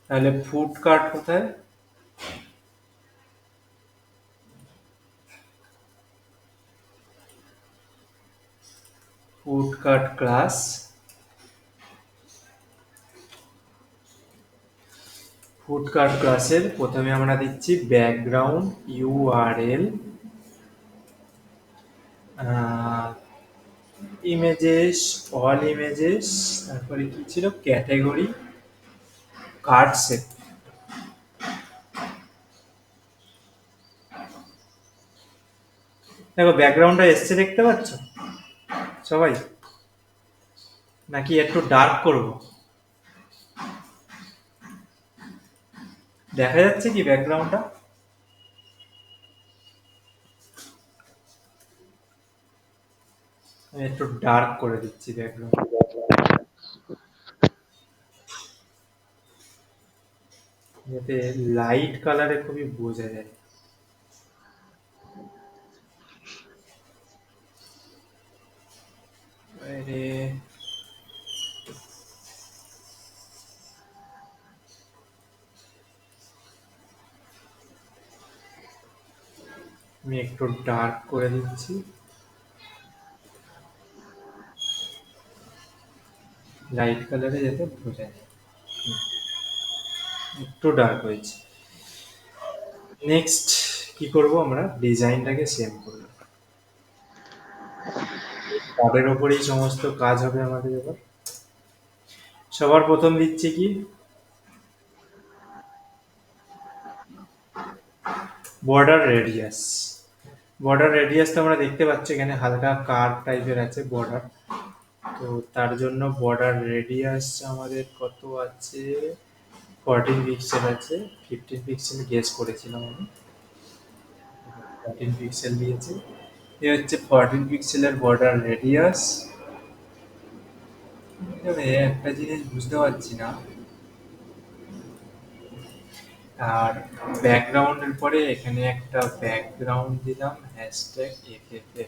তাহলে ফুড কার্ট কোথায়? Food cart class, food cart ক্লাসের প্রথমে আমরা দিচ্ছি background URL, images, all images, তারপরে কি ছিল, ক্যাটাগরি কার্ড সেট। দেখো ব্যাকগ্রাউন্ডটা এসছে, দেখতে পাচ্ছ সবাই? নাকি একটু ডার্ক করব? দেখা যাচ্ছে কি ব্যাকগ্রাউন্ডটা? একটু ডার্ক করে দিচ্ছি ব্যাকগ্রাউন্ড, যাতে লাইট কালারে খুবই বোঝা যায়। আরে আমি একটু ডার্ক করে দিচ্ছি, লাইট কালারে যাতে বোঝা যায়। একটু ডার্ক হয়েছে। নেক্সট কি করব, আমরা ডিজাইনটাকে সেভ করব। কার্ডের ওপরেই সমস্ত কাজ হবে আমাদের এবার। সবার প্রথম দিচ্ছি কি, বর্ডার রেডিয়াস। বর্ডার রেডিয়াস তো আমরা দেখতে পাচ্ছি এখানে হালকা কার্ভ টাইপের আছে বর্ডার। তো তার জন্য বর্ডার রেডিয়াস আমাদের কত আছে, 14 পিক্সেল আছে। 15 পিক্সেল গেস করেছিলাম আমি, 14 পিক্সেল দিয়েছি। এ হচ্ছে 14 পিক্সেলের বর্ডার রেডিয়াস। তবে একটা জিনিস বুঝতে পারছি না, আর ব্যাকগ্রাউন্ডের পরে এখানে একটা ব্যাকগ্রাউন্ড দিলাম হ্যাশট্যাগ এফএফএ।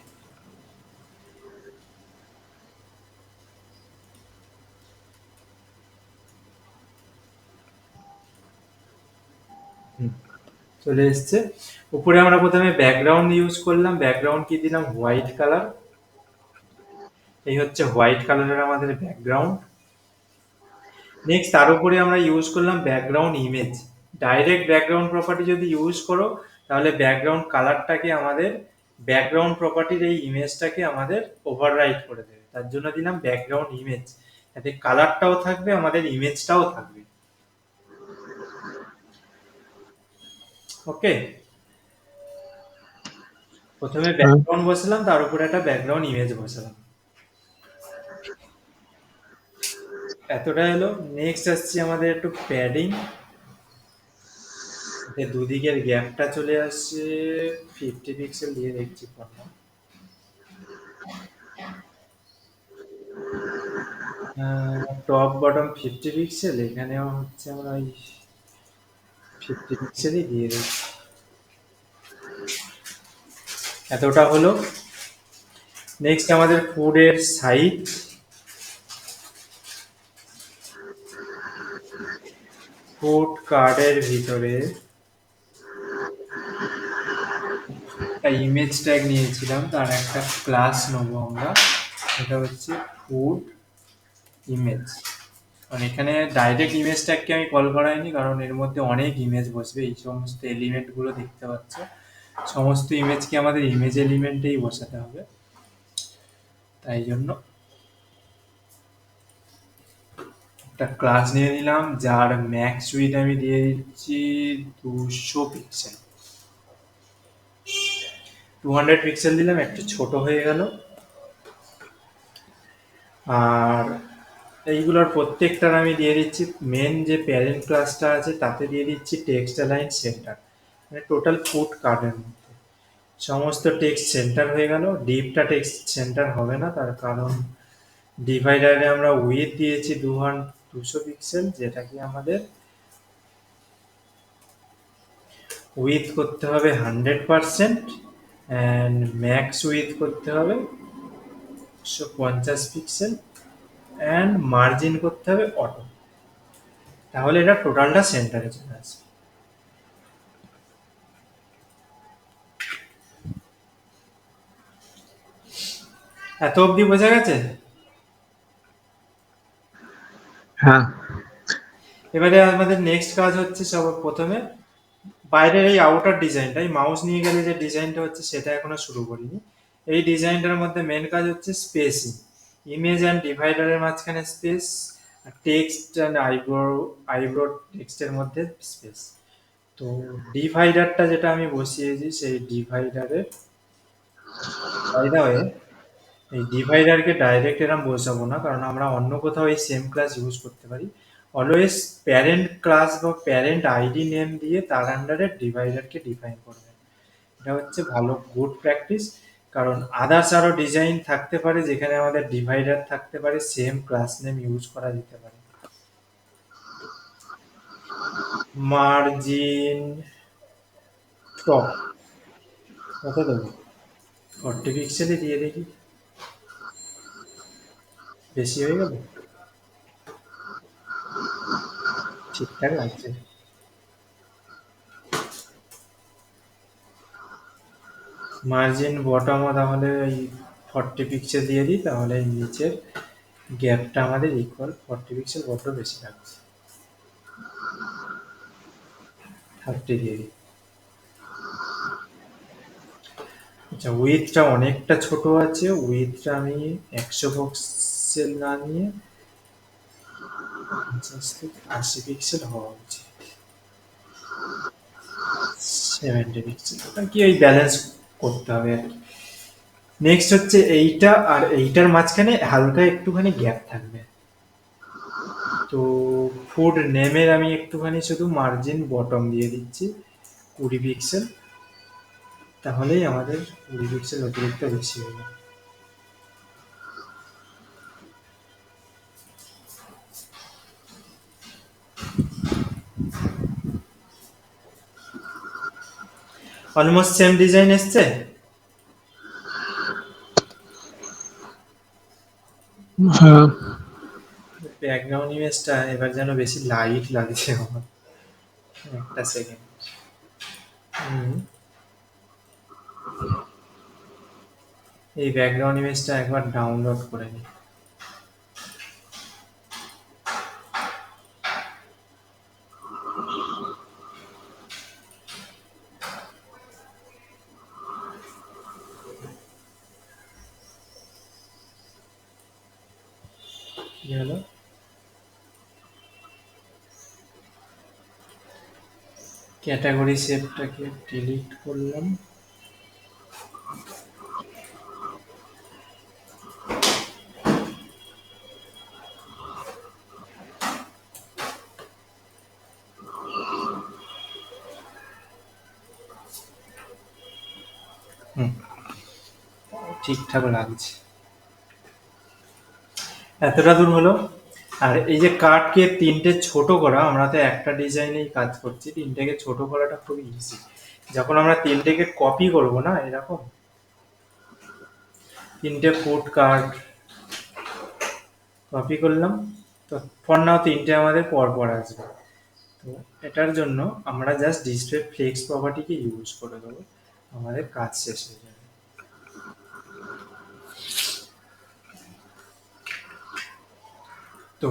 চলে এসছে। উপরে আমরা প্রথমে ব্যাকগ্রাউন্ড ইউজ করলাম, ব্যাকগ্রাউন্ড কি দিলাম, হোয়াইট কালার। এই হচ্ছে হোয়াইট কালারের আমাদের ব্যাকগ্রাউন্ড। নেক্সট তার উপরে আমরা ইউজ করলাম background image. Direct background property যদি ইউজ করো তাহলে ব্যাকগ্রাউন্ড কালারটাকে আমাদের, ব্যাকগ্রাউন্ড প্রপার্টির এই ইমেজটাকে আমাদের ওভাররাইট করে দেবে। তার জন্য দিলাম ব্যাকগ্রাউন্ড ইমেজ, যাতে কালারটাও থাকবে আমাদের ইমেজটাও থাকবে। ওকে, প্রথমে ব্যাকগ্রাউন্ড বসালাম, তার উপরে একটা ব্যাকগ্রাউন্ড ইমেজ বসালাম। এতটা এলো। নেক্সট আসছি আমাদের একটু প্যাডিং, দুদিকের গ্যাপটা চলে আসছে 50 পিক্সেল দিয়ে দেখছি কোনটা। টপ বটম 50 পিক্সেল, এখানেও হচ্ছে আমরা ওই 50 পিক্সেলই দিয়ে দিচ্ছি। এতটা হলো। নেক্সট আমাদের ফুডের সাইজ, ফুড কার্ডের ভিতরে একটা ইমেজ ট্যাগ নিয়েছিলাম, তার একটা ক্লাস নেবো আমরা, এটা হচ্ছে ফুড ইমেজ। কারণ এখানে ডাইরেক্ট ইমেজ ট্যাগকে আমি কল করাইনি, কারণ এর মধ্যে অনেক ইমেজ বসবে। এই সমস্ত এলিমেন্টগুলো দেখতে পাচ্ছ, সমস্ত ইমেজকে আমাদের ইমেজ এলিমেন্টেই বসাতে হবে। তাই জন্য একটা ক্লাস নিয়ে নিলাম, যার ম্যাক্স উইথ আমি দিয়ে দিচ্ছি 200 পিক্সেল। 200 পিক্সেল দিলাম, একটু ছোট হয়ে গেল। আর এইগুলোর প্রত্যেকটার আমি দিয়ে দিচ্ছি, মেন যে প্যারেন্ট ক্লাসটা আছে তাতে দিয়ে দিচ্ছি টেক্সট অ্যালাইন সেন্টার, মানে টোটাল ফুড কার্ডের মধ্যে সমস্ত টেক্সট সেন্টার হয়ে গেল। ডিপটা টেক্সট সেন্টার হবে না, তার কারণ ডিভাইডারে আমরা উইথ দিয়েছি 200 পিক্সেল, যেটা কি আমাদের উইথ করতে হবে 100%, অ্যান্ড ম্যাক্স উইথ করতে হবে 150 পিক্সেল, অ্যান্ড মার্জিন করতে হবে অটো। তাহলে এটা টোটালটা সেন্টারে চলে আসবে। এত অবধি বোঝা গেছে? হ্যাঁ। এবারে আমাদের নেক্সট কাজ হচ্ছে সবার প্রথমে বাইরের এই আউটার ডিজাইনটা, এই মাউস নিয়ে গেলে যে ডিজাইনটা হচ্ছে সেটা এখনো শুরু করিনি। এই ডিজাইনটার মধ্যে মেন কাজ হচ্ছে স্পেসিং, ইমেজ অ্যান্ড ডিভাইডারের মাঝখানে স্পেস, টেক্সট অ্যান্ড আইব্রো টেক্সটের মধ্যে স্পেস। তো ডিভাইডারটা যেটা আমি বসিয়েছি, সেই ডিভাইডারের বাই দা ওয়ে, এই ডিভাইডারকে ডাইরেক্ট এরম বসাবো না, কারণ আমরা অন্য কোথাও এই সেম ক্লাস ইউজ করতে পারি। অলওয়েজ প্যারেন্ট ক্লাস বা প্যারেন্ট আইডি নেম দিয়ে তার আন্ডারে ডিভাইডারকে ডিফাইন করবেন, এটা হচ্ছে ভালো গুড প্র্যাকটিস। কারণ আদার্স আরো ডিজাইন থাকতে পারে যেখানে আমাদের ডিভাইডার থাকতে পারে, সেম ক্লাস নেম ইউজ করা যেতে পারে। মার্জিন টপ কত দেবো? 40 পিক্সেলই দিয়ে দেখি, বেশি হয়ে গেল? ঠিকঠাক লাগছে। মার্জিন বটমও তাহলে ওই 40 পিক্সেল দিয়ে দিই, তাহলে এই নিচের গ্যাপটা আমাদের ইকুয়াল 40 পিক্সেল, বড্ড বেশি লাগছে, 30 দিয়ে দিই। আচ্ছা, উইথটা অনেকটা ছোট আছে, উইথটা আমি 100 পিক্সেল না নিয়ে 50 থেকে 80 পিক্সেল হওয়া উচিত, 70 পিক্সেল, ওটা কি ওই ব্যালেন্স করতে হবে আর কি। নেক্সট হচ্ছে এইটা আর এইটার মাঝখানে হালকা একটুখানি গ্যাপ থাকবে। তো ফুড নেমের আমি একটুখানি শুধু মার্জিন বটম দিয়ে দিচ্ছি 20 পিক্সেল, তাহলেই আমাদের 20 পিক্সেল অতিরিক্ত বেশি হবে। অলমোস্ট সেম ডিজাইন এসছে। হ্যাঁ, ব্যাকগ্রাউন্ড ইমেজটা এবার যেন বেশি লাইট লাগছে আমার, একটা সেকেন্ড। এই ব্যাকগ্রাউন্ড ইমেজটা একবার ডাউনলোড করে নিই। কি হলো? ক্যাটাগরি শেপটাকে ডিলিট করলাম। হুম, ঠিকঠাক লাগছে, এতটা দূর হলো। আর এই যে কার্ডকে তিনটে ছোট করা, আমরা তো একটা ডিজাইনেই কাজ করছি, তিনটেকে ছোট করাটা খুবই ইজি। যখন আমরা তিনটেকে কপি করব না, এরকম তিনটে ফুড কার্ড কপি করলাম, তো ফর নাও তিনটে আমাদের পর পর আসবে। তো এটার জন্য আমরা জাস্ট ডিসপ্লে ফ্লেক্স প্রপার্টিকে ইউজ করে দেবো, আমাদের কাজ শেষ হয়ে যাবে। তো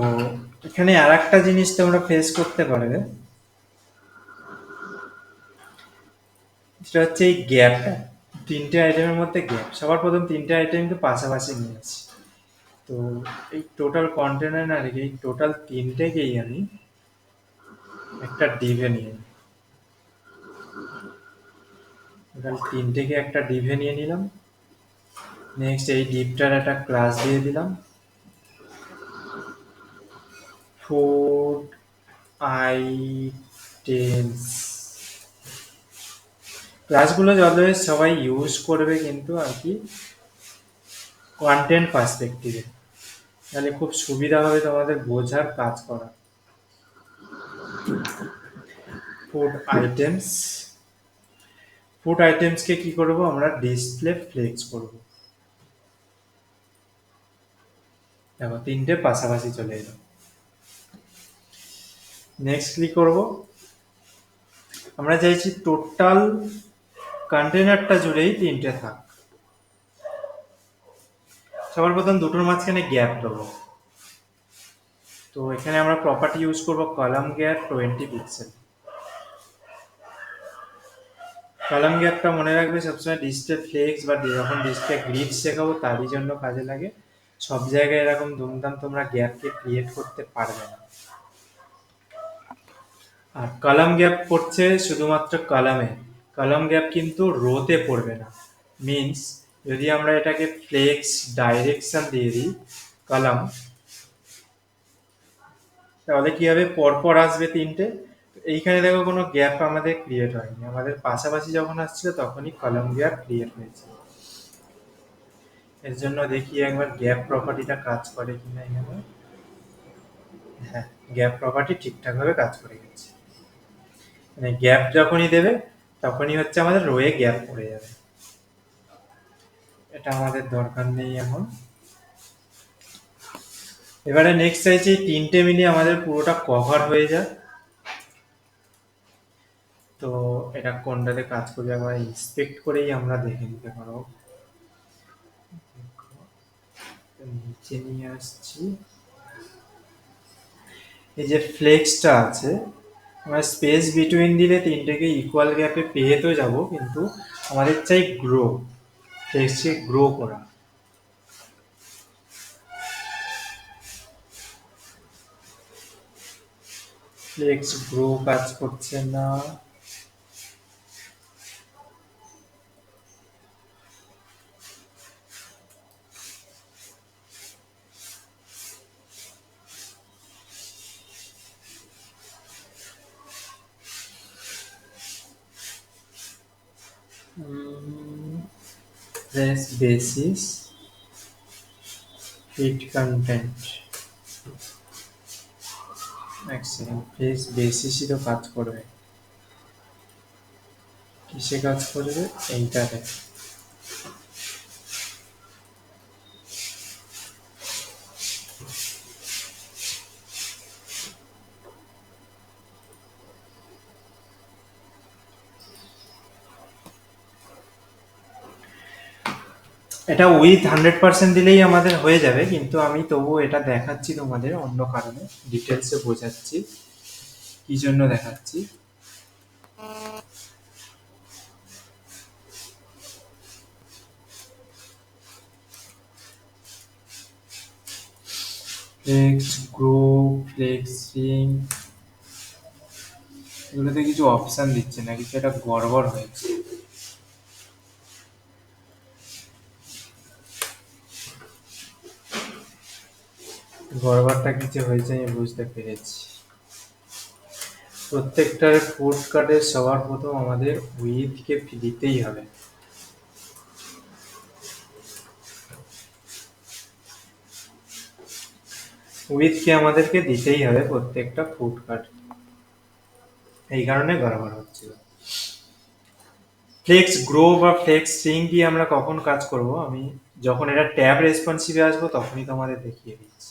এখানে আর একটা জিনিস তোমরা ফেস করতে পারবে, সেটা হচ্ছে এই গ্যাপটা, তিনটে আইটেমের মধ্যে গ্যাপ। সবার প্রথম তিনটে আইটেমকে পাশাপাশি নিয়ে আসি। তো এই টোটাল কন্টেনার আর কি, এই টোটাল তিনটেকেই আমি একটা ডিভে নিয়ে নিই। টোটাল তিনটেকে একটা ডিভে নিয়ে নিলাম। নেক্সট এই ডিভটার একটা ক্লাস দিয়ে দিলাম, ফুড আইটেমস। ক্লাসগুলো যত সবাই ইউজ করবে কিন্তু আর কি কন্টেন্ট পার্সপেক্টিভে, তাহলে খুব সুবিধা হবে তোমাদের বোঝার, কাজ করা। ফুড আইটেমস, ফুড আইটেমসকে কি করব আমরা, ডিসপ্লে ফ্লেক্স করব। দেখো তিনটে পাশাপাশি চলে এলো। নেক্সট ক্লিক করব, আমরা চাইছি টোটাল কন্টেনারটা জুড়েই তিনটে থাক। সবার প্রথম দুটোর মাঝখানে গ্যাপ দেবো। তো এখানে আমরা প্রপার্টি ইউজ করব কলাম গ্যাপ 20 পিক্সেল। কলাম গ্যাপটা মনে রাখবে সবসময় ডিসপ্লে ফ্লেক্স বা যখন ডিসপ্লে গ্রিড শেখাবো তারই জন্য কাজে লাগে। সব জায়গায় এরকম ধুমধাম তোমরা গ্যাপকে ক্রিয়েট করতে পারবে না। আর কলাম গ্যাপ পড়ছে শুধুমাত্র কলামে, কলাম গ্যাপ কিন্তু রোতে পড়বে না। মিনস যদি আমরা এটাকে ফ্লেক্স ডাইরেকশন দিয়ে দিই কলাম, তাহলে কি হবে, পরপর আসবে তিনটে। এইখানে দেখো কোনো গ্যাপ আমাদের ক্রিয়েট হয়নি, আমাদের পাশাপাশি যখন আসছিল তখনই কলাম গ্যাপ ক্রিয়েট হয়েছে। এর জন্য দেখি একবার গ্যাপ প্রপার্টিটা কাজ করে কিনা এখানে। হ্যাঁ, গ্যাপ প্রপার্টি ঠিকঠাক ভাবে কাজ করে গেছে। মানে গ্যাপ যখনই দেবে তখনই হচ্ছে আমাদের রোয়ে গ্যাপ পড়ে যাবে। এটা আমাদের দরকার নেই এখন। এবারে নেক্সট চাইছি তিনটে মিলিয়ে আমাদের পুরোটা কভার হয়ে যায়। তো এটা কোনটাতে কাজ করবে একবার ইন্সপেক্ট করেই আমরা দেখে নিতে পারবো। নিচে নিয়ে আসছি। এই যে ফ্লেক্সটা আছে, আমরা স্পেস বিটুইন দিলে তিনটেকে ইকুয়াল গ্যাপে পেয়ে তো যাব, কিন্তু আমাদের চাই গ্রো, ফ্লেক্সকে গ্রো করা। ফ্লেক্স গ্রো কাজ করছে না। Flex basis fit content. এক সেকেন্ড, প্রেস বেসিসই তো কাজ করবে। কিসে কাজ করবে? এইটাতে। এটা উইথ 100% দিলেই আমাদের হয়ে যাবে, কিন্তু আমি তবুও এটা দেখাচ্ছি তোমাদের অন্য কারণে, ডিটেলসে বোঝাচ্ছি কি জন্য দেখাচ্ছি। ফ্লেক্স গ্রো, ফ্লেক্স রিং, এগুলোতে কিছু অপশন দিচ্ছে না, কিছু একটা গড়বড় হয়েছে। গড়বড়টা কিছু হয়েছে আমি বুঝতে পেরেছি। প্রত্যেকটার ফুড কার্ডের সবার প্রথম আমাদের উইথকে দিতেই হবে। উইথকে আমাদেরকে দিতেই হবে প্রত্যেকটা ফুড কার্ড, এই কারণে গড়বড় হচ্ছিল। ফ্লেক্স গ্রো বা ফ্লেক্স স্ট্রিং দিয়ে আমরা কখন কাজ করব, আমি যখন এটা ট্যাব রেসপন্সিভে আসবো তখনই তোমাদের দেখিয়ে দিচ্ছি।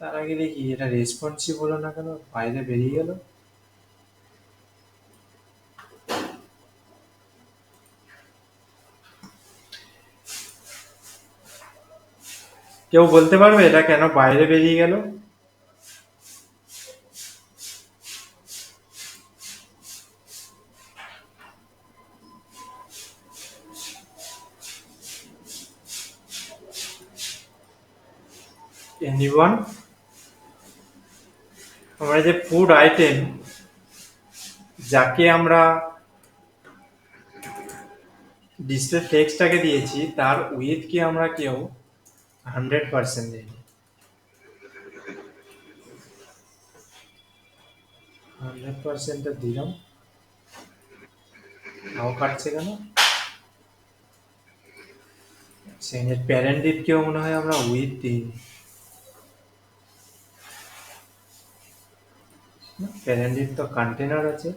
তার আগে দেখি এটা রেসপন্সিভ হলো না কেন, বাইরে বেরিয়ে গেল। কেউ বলতে পারবে এটা কেন বাইরে বেরিয়ে গেল? এনিওয়ান? আমরা যে ফুড আইটেম যাকে আমরা ডিসপ্লে ফ্লেক্সটাকে দিয়েছি তার উইথ কি আমরা কেউ 100% দিইনি। 100% দিলাম, তাও কাটছে কেন? সেকেন্ড প্যারেন্ট ডিপকেও মনে হয় আমরা উইথ দিইনি। প্যারেন্ট ডিপ তো কন্টেনার আছে।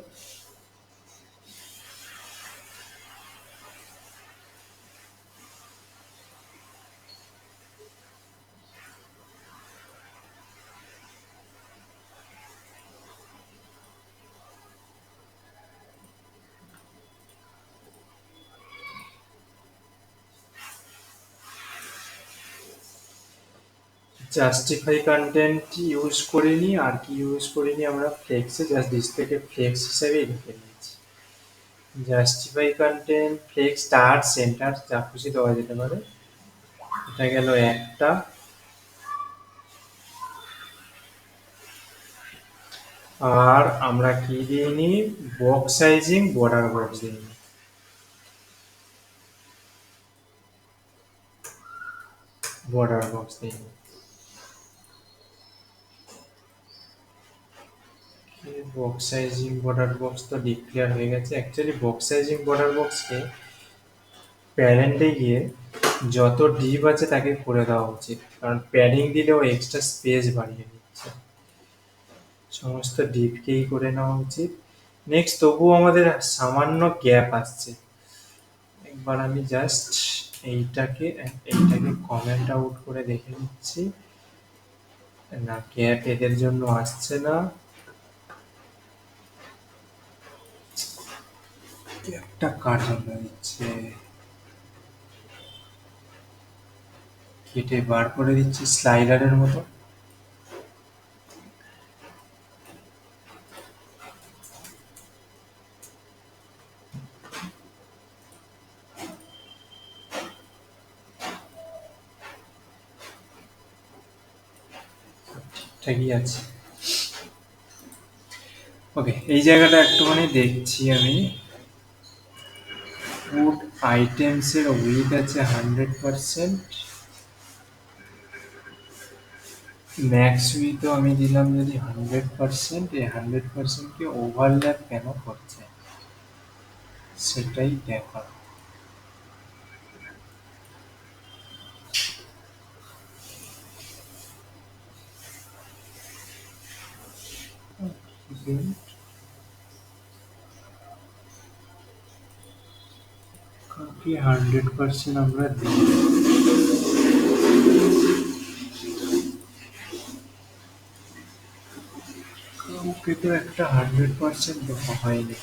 জাস্টিফাই কন্টেন্ট ইউজ করিনি, আর কি ইউজ করিনি আমরা ফ্লেক্সে, জাস্ট ডিসপ্লেকে ফ্লেক্স হিসেবেই লিখে নিয়েছি। Justify content, flex, start, centre যা খুশি দেওয়া যেতে পারে। এটা গেল একটা। আর আমরা কি দিইনি? বক্স সাইজিং, বর্ডার বক্স দিইনি। বর্ডার বক্স দিইনি। বক্স সাইজিং বর্ডার বক্স তো ডিক্লেয়ার হয়ে গেছে। অ্যাকচুয়ালি বক্স সাইজিং বর্ডার বক্সকে প্যারেন্টে গিয়ে যত ডিপ আছে তাকে করে দেওয়া উচিত, কারণ প্যাডিং দিলেও এক্সট্রা স্পেস বাড়িয়ে নিচ্ছে। সমস্ত ডিপকেই করে নেওয়া উচিত। নেক্সট তবুও আমাদের সামান্য গ্যাপ আসছে, একবার আমি জাস্ট এইটাকে কমেন্ট আউট করে দেখে নিচ্ছি। না, গ্যাপ এদের জন্য আসছে না, গ্যাপটা কার জন্য দিচ্ছে, কেটে বার করে দিচ্ছি স্লাইডারের মতো। ঠিকঠাকই আছে। ওকে, এই জায়গাটা একটুখানি দেখছি আমি। ফুড আইটেমসের উইথ আছে 100%, ম্যাক্স উইথও আমি দিলাম যদি 100%, এই 100%কে ওভারল্যাপ কেন করছে সেটাই দেখা। কাউকে 100% আমরা দিই, কাউকে তো একটা 100% দেওয়া হয়নি।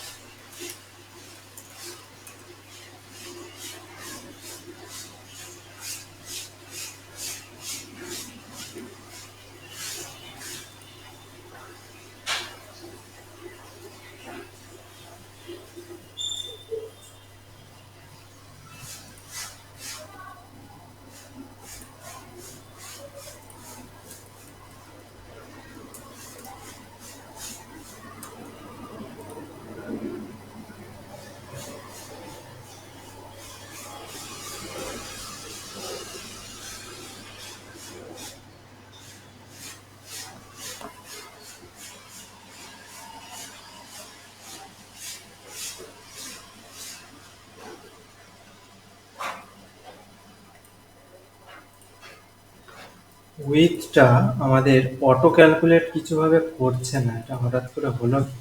উইথটা আমাদের অটো ক্যালকুলেট কিছুভাবে করছে না, এটা হঠাৎ করে হলো কি?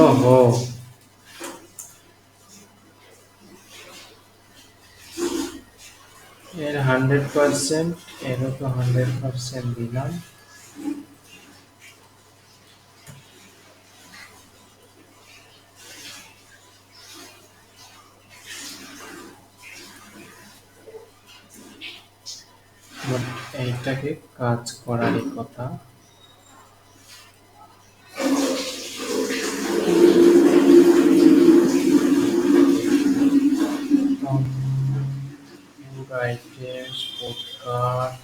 ওহো, এর 100%, এরও তো 100% দিলাম। But এইটাকে কাজ করারই কথা। Food items, podcast,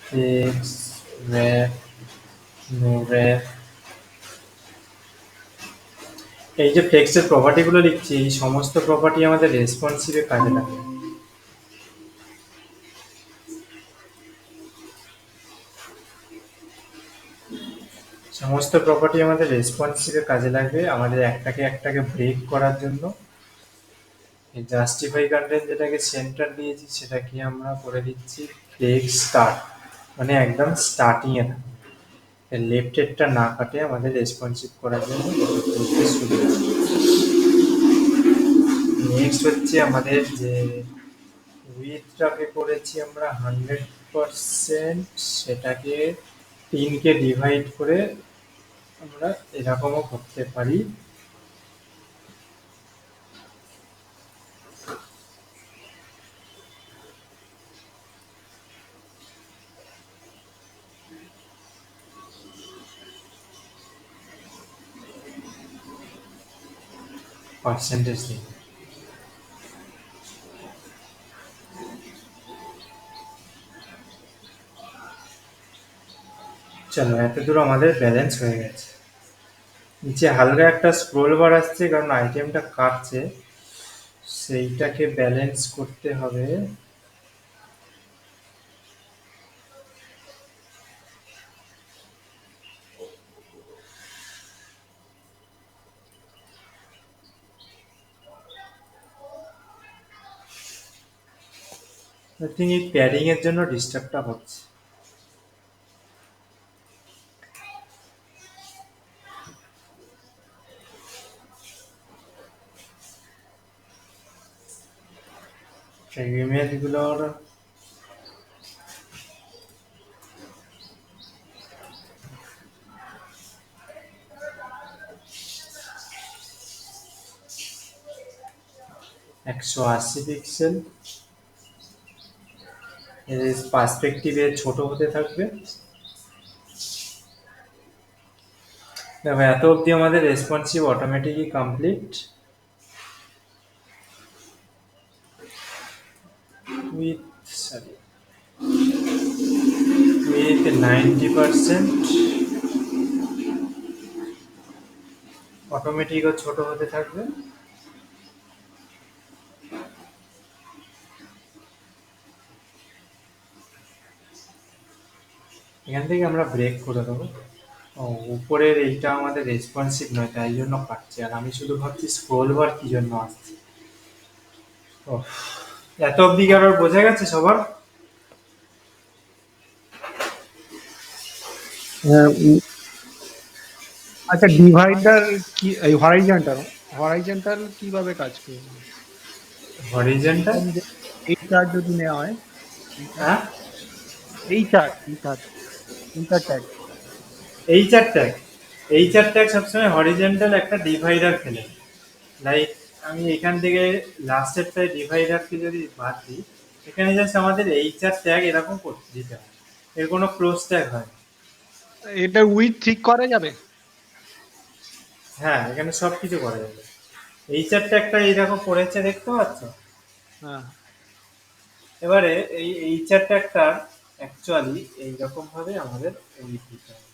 fix, wrap, no wrap। এই যে ফ্লেক্সের প্রপার্টি গুলো লিখছি, এই সমস্ত প্রপার্টি আমাদের রেসপন্সিভে কাজে লাগবে। সমস্ত প্রপার্টি আমাদের রেসপন্সিভে কাজে লাগবে, আমাদের একটাকে একটাকে ব্রেক করার জন্য। জাস্টিফাই কন্টেন্ট যেটাকে সেন্টার দিয়েছি সেটাকে আমরা করে দিচ্ছি ফ্লেক্স স্টার্ট, মানে একদম স্টার্টিং এ থাকবে, লেফটেরটা না কাটে আমাদের রেসপন্সিভ করার জন্য সুবিধা। নেক্সট হচ্ছে আমাদের যে উইথটাকে করেছি আমরা 100%, সেটাকে 3কে ডিভাইড করে আমরা এরকমও করতে পারি। পার্সেন্টেজ দিন। চলো, এত দূর আমাদের ব্যালেন্স হয়ে গেছে। নিচে হালকা একটা স্ক্রোল বার আসছে কারণ আইটেমটা কাটছে, সেইটাকে ব্যালেন্স করতে হবে। আই থিঙ্ক এই প্যাডিং এর জন্য ডিস্টার্বটা হচ্ছে। ইমেল গুলোর একশো আশি পিক্সেল, এর পার্সপেক্টিভে ছোট হতে থাকবে। দেখো এত অবধি আমাদের রেসপন্সিভ অটোমেটিকই কমপ্লিট উইথ সরি উইথ 90%। অটোমেটিকও ছোট হতে থাকবে। এখান থেকে আমরা ব্রেক করে দেবো। ও উপরের এইটা আমাদের রেসপন্সিভ নয়, তাই জন্য কাটছে। আর আমি শুধু ভাবছি স্ক্রোল বার কি জন্য আসছে। ও, এত অবধি কি আবার বোঝা গেছে সবার? আচ্ছা, ডিভাইডার কি, এই হরাইজন্টাল হরাইজন্টাল কিভাবে কাজ করবে? হরিজেন্টাল? এরকম যে এই চার্ট যদি নেওয়া হয়, এই চার্ট, হ্যাঁ, এই চার্ট, এই চার্ট, এই chart tag. HR tag, HR tag সবসময় হরিজেন্টাল একটা ডিভাইডার ফেলে। লাইক আমি এখান থেকে লাস্টেরটায় ডিভাইডারকে যদি বাদ দিই, এখানে জাস্ট আমাদের এইচআর ট্যাগ এরকম করতে দিতে হয়, এর কোনো ক্লোজ ট্যাগ হয় না। এটা উইথ ঠিক করা যাবে? হ্যাঁ, এখানে সব কিছু করা যাবে। এইচআর ট্যাগটা এইরকম পড়েছে দেখতে পাচ্ছ? হ্যাঁ। এবারে এই এইচআর ট্যাগটা অ্যাকচুয়ালি এইরকম ভাবে আমাদের উইথ দিতে হবে।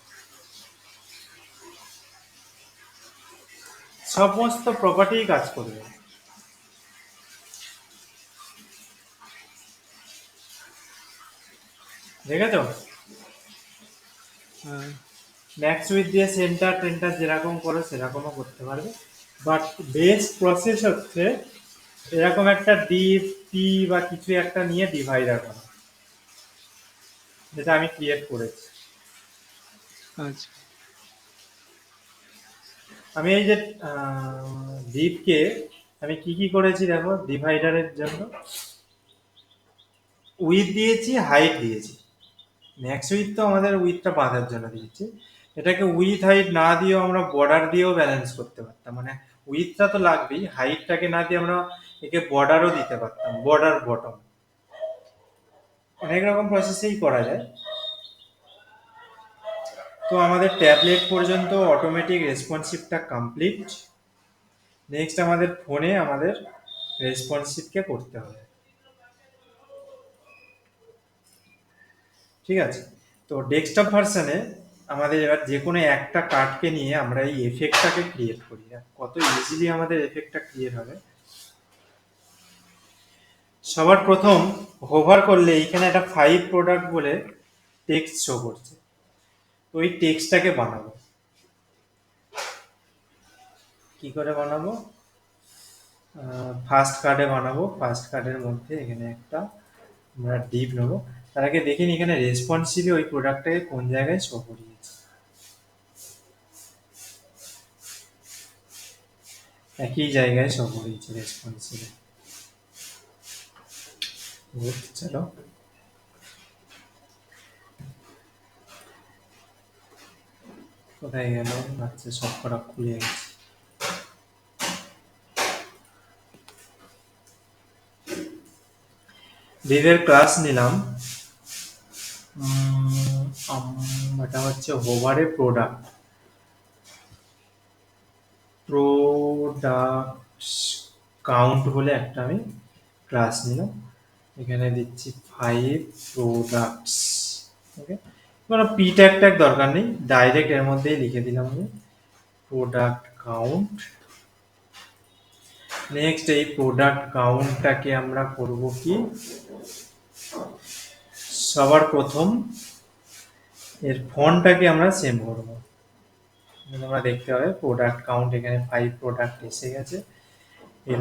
সমস্ত প্রপার্টি কাজ করবে। দেখেছো? হ্যাঁ। ম্যাক্স উইথ দিয়ে সেন্টার টেন্টার যেরকম করো সেরকমও করতে পারবে, বাট বেস্ট প্রসেস হচ্ছে এরকম একটা ডিপ পি বা কিছু একটা নিয়ে ডিভাইডার করা, যেটা আমি ক্রিয়েট করেছি। আচ্ছা। আমি এই যে ডিপকে আমি কি কি করেছি দেখো ডিভাইডারের জন্য। উইথ দিয়েছি, হাইট দিয়েছি। ম্যাক্স উইথ তো আমাদের উইথটা বাঁধার জন্য দিয়েছি। এটাকে উইথ হাইট না দিয়েও আমরা বর্ডার দিয়েও ব্যালেন্স করতে পারতাম, মানে উইথটা তো লাগবেই, হাইটটাকে না দিয়ে আমরা একে বর্ডারও দিতে পারতাম, বর্ডার বটম, অনেক রকম প্রসেসেই করা যায়। তো আমাদের ট্যাবলেট পর্যন্ত অটোমেটিক রেসপন্সিভটা কমপ্লিট। নেক্সট আমাদের ফোনে আমাদের রেসপন্সিভকে করতে হবে। ঠিক আছে, তো ডেস্কটপ ভার্সনে আমাদের এবার যে কোনো একটা কার্ডকে নিয়ে আমরা এই এফেক্টটাকে ক্রিয়েট করি। কত ইজিলি আমাদের এফেক্টটা ক্রিয়েট হবে। সবার প্রথম হোভার করলে এইখানে একটা 5 প্রোডাক্ট বলে টেক্সট শো করছে, তো ওই টেক্সটটাকে বানাবো। কি করে বানাবো? ফার্স্ট কার্ডে বানাবো। ফার্স্ট কার্ডের মধ্যে এখানে একটা আমরা ডিপ নেবো। তার আগে দেখিনি এখানে রেসপন্সিভে ওই প্রোডাক্টটাকে কোন জায়গায় শো করিয়েছে। একই জায়গায় শো করিয়েছে রেসপন্সিভে। গুড, চলো। কোথায় গেল? আচ্ছা, সব কটা খুলে গেছে। ডিভের ক্লাস নিলাম। এটা হচ্ছে হোভারে প্রোডাক্ট, প্রোডাক্টস কাউন্ট বলে একটা আমি ক্লাস নিলাম। এখানে দিচ্ছি 5 প্রোডাক্টস। ওকে, কোনো পি ট্যাগ ট্যাগ দরকার নেই, ডাইরেক্ট এর মধ্যেই লিখে দিলাম আমি প্রোডাক্ট কাউন্ট। নেক্সট এই প্রোডাক্ট কাউন্টটাকে আমরা করব কি, সবার প্রথম এর ফন্টটাকে আমরা সেম করব। তোমরা দেখতে হবে প্রোডাক্ট কাউন্ট এখানে 5 প্রোডাক্ট এসে গেছে। এর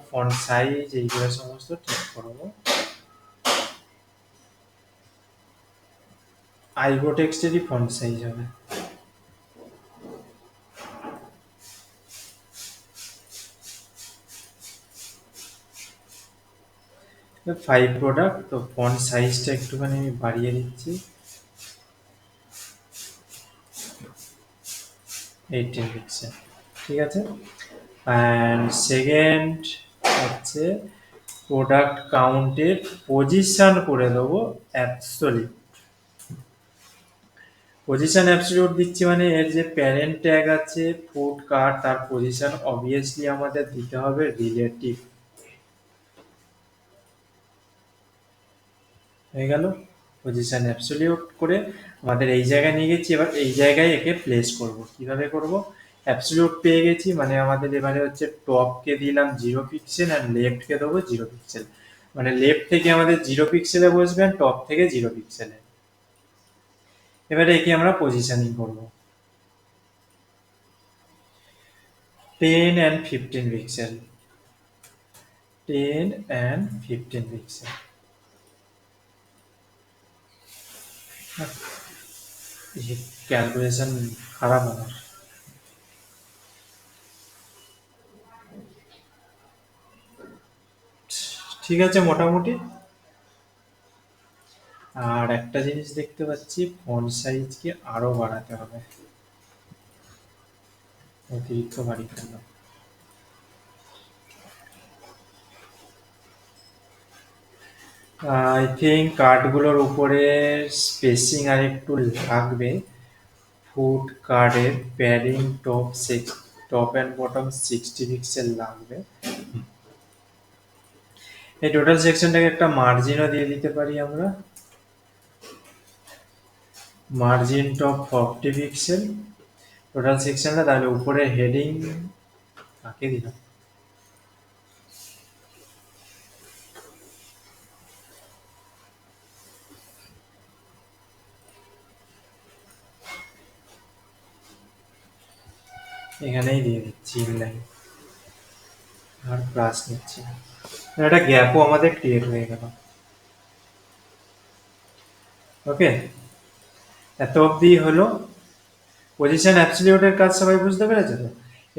ফন্ট সাইজ এইগুলো সমস্ত ঠিক করবো। আইগো টেক্সটেরই ফন্ট সাইজ হবে। ফাইভ প্রোডাক্ট, তো ফন্ট সাইজটা একটুখানি আমি বাড়িয়ে দিচ্ছি, 18 পিক্সেল। ঠিক আছে। অ্যান্ড সেকেন্ড হচ্ছে প্রোডাক্ট কাউন্টের পজিশন করে দেবো অ্যাবসলিউট। পজিশন অ্যাবসলিউট দিচ্ছি মানে এর যে প্যারেন্ট ট্যাগ আছে ফুড কার্ড, তার পজিশন অবভিয়াসলি আমাদের দিতে হবে রিলেটিভ। হয়ে গেল। পজিশন অ্যাবসলিউট করে আমাদের এই জায়গায় নিয়ে গেছি, এবার এই জায়গায় একে প্লেস করব। কিভাবে করব? অ্যাবসলিউট পেয়ে গেছি, মানে আমাদের এবারে হচ্ছে টপকে দিলাম 0 পিক্সেল আর লেফটকে দেবো 0 পিক্সেল। মানে লেফট থেকে আমাদের 0 পিক্সেলে বসবেন, টপ থেকে 0 পিক্সেলে। এবারে একে আমরা পজিশনিং করব 10 and 15 pixel, 10 and 15 pixel. Calculation খারাপ আমার। ঠিক আছে মোটামুটি। আর একটা জিনিস দেখতে পাচ্ছি, ফন্ট সাইজকে আরো বাড়াতে হবে, অতিরিক্ত বাড়ি করলাম। আই থিঙ্ক কার্ডগুলোর উপরে স্পেসিং আর একটু লাগবে। ফুড কার্ডের padding top and bottom 60 pixel লাগবে। এই টোটাল সেকশনটাকে একটা মার্জিনও দিয়ে দিতে পারি আমরা, মার্জিন টপ 40 পিক্সেল টোটাল সেকশনটা। তাহলে উপরে হেডিং কাকে দিলাম, এখানেই দিয়ে দিচ্ছি ইনলাইন, আর ক্লাস নিচ্ছি না। একটা গ্যাপও আমাদের ক্রিয়েট হয়ে গেল। ওকে, এত অবধি হলো পজিশন অ্যাবসলিউটের কাজ। সবাই বুঝতে পেরেছে তো?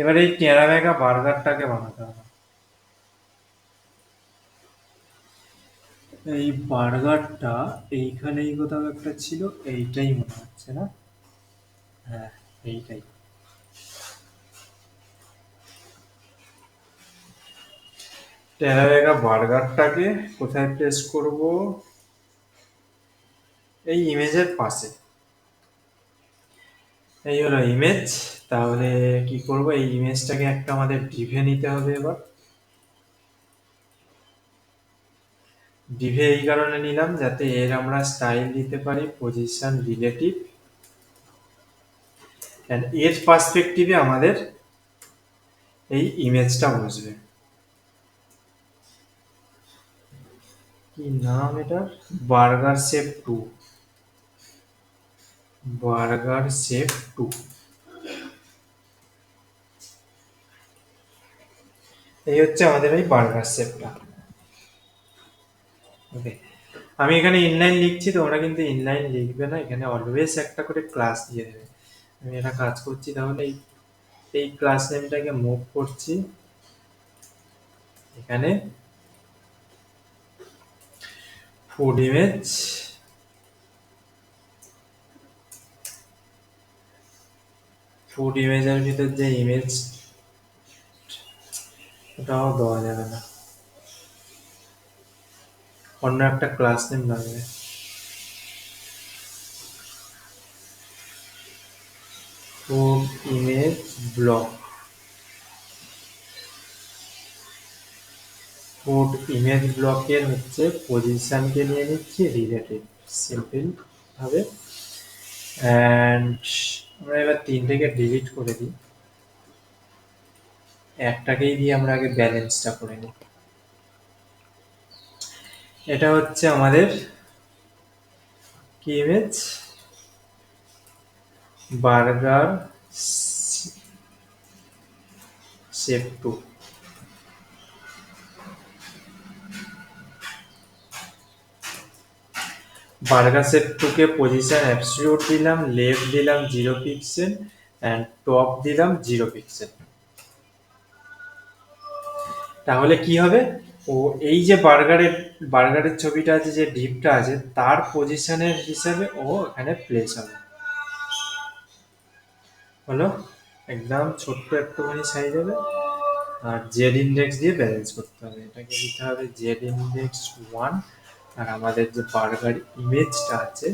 এবার এই টেরা বেগা বার্গারটাকে বানাতে হবে। এই বার্গারটা এইখানেই কোথাও একটা ছিল, এইটাই মনে হচ্ছে না? হ্যাঁ, এইটাই। টেরা বেগা বার্গারটাকে কোথায় প্লেস করব? এই ইমেজের পাশে। এই হলো ইমেজ। তাহলে কি করব, এই ইমেজটাকে একটা আমাদের ডিভে নিতে হবে। এবার ডিভে এই কারণে নিলাম যাতে এর আমরা স্টাইল দিতে পারি পজিশন রিলেটিভ, এন্ড এর পার্সপেক্টিভে আমাদের এই ইমেজটা বসবে। কি নাম এটা? Burger shape 2, burger shape 2। এই হচ্ছে আমাদের এই বার্গার শেপটা। ওকে, আমি এখানে ইনলাইন লিখছি, তোমরা কিন্তু ইনলাইন লিখবে না, এখানে অলওয়েজ একটা করে ক্লাস দিয়ে দেবে। আমি এটা কাজ করছি, তাহলে এই ক্লাস নেমটাকে মুভ করছি এখানে, ফুড ইমেজ, ফুড ইমেজের ভিতর যে ইমেজ, ওটাও দেওয়া যাবে না, অন্য একটা ক্লাস নেম লাগবে। Food image block, food image ব্লকের হচ্ছে পজিশনকে নিয়ে নিচ্ছি রিলেটিভ, সিম্পল ভাবে। অ্যান্ড আমরা এবার 3 থেকে ডিলিট করে দিই, একটাকেই দিয়ে আমরা আগে ব্যালেন্সটা করে নিই। এটা হচ্ছে আমাদের কি image, burger shape 2। Burger shape 2 কে পজিশন অ্যাবসলিউট দিলাম, লেফট দিলাম 0 পিক্সেল অ্যান্ড টপ দিলাম 0 পিক্সেল। তাহলে কি হবে, ও এই যে বার্গারের ছবিটা আছে, যে ডিপটা আছে, তার পজিশনের হিসাবে ও এখানে প্লেস হবে। হলো, একদম ছোট্ট একটুখানি সাইজ হবে। আর জেড ইন্ডেক্স দিয়ে ব্যালেন্স করতে হবে, এটাকে দিতে হবে জেড ইন্ডেক্স 1। আর আমাদের যে বার্গার ইমেজটা আছে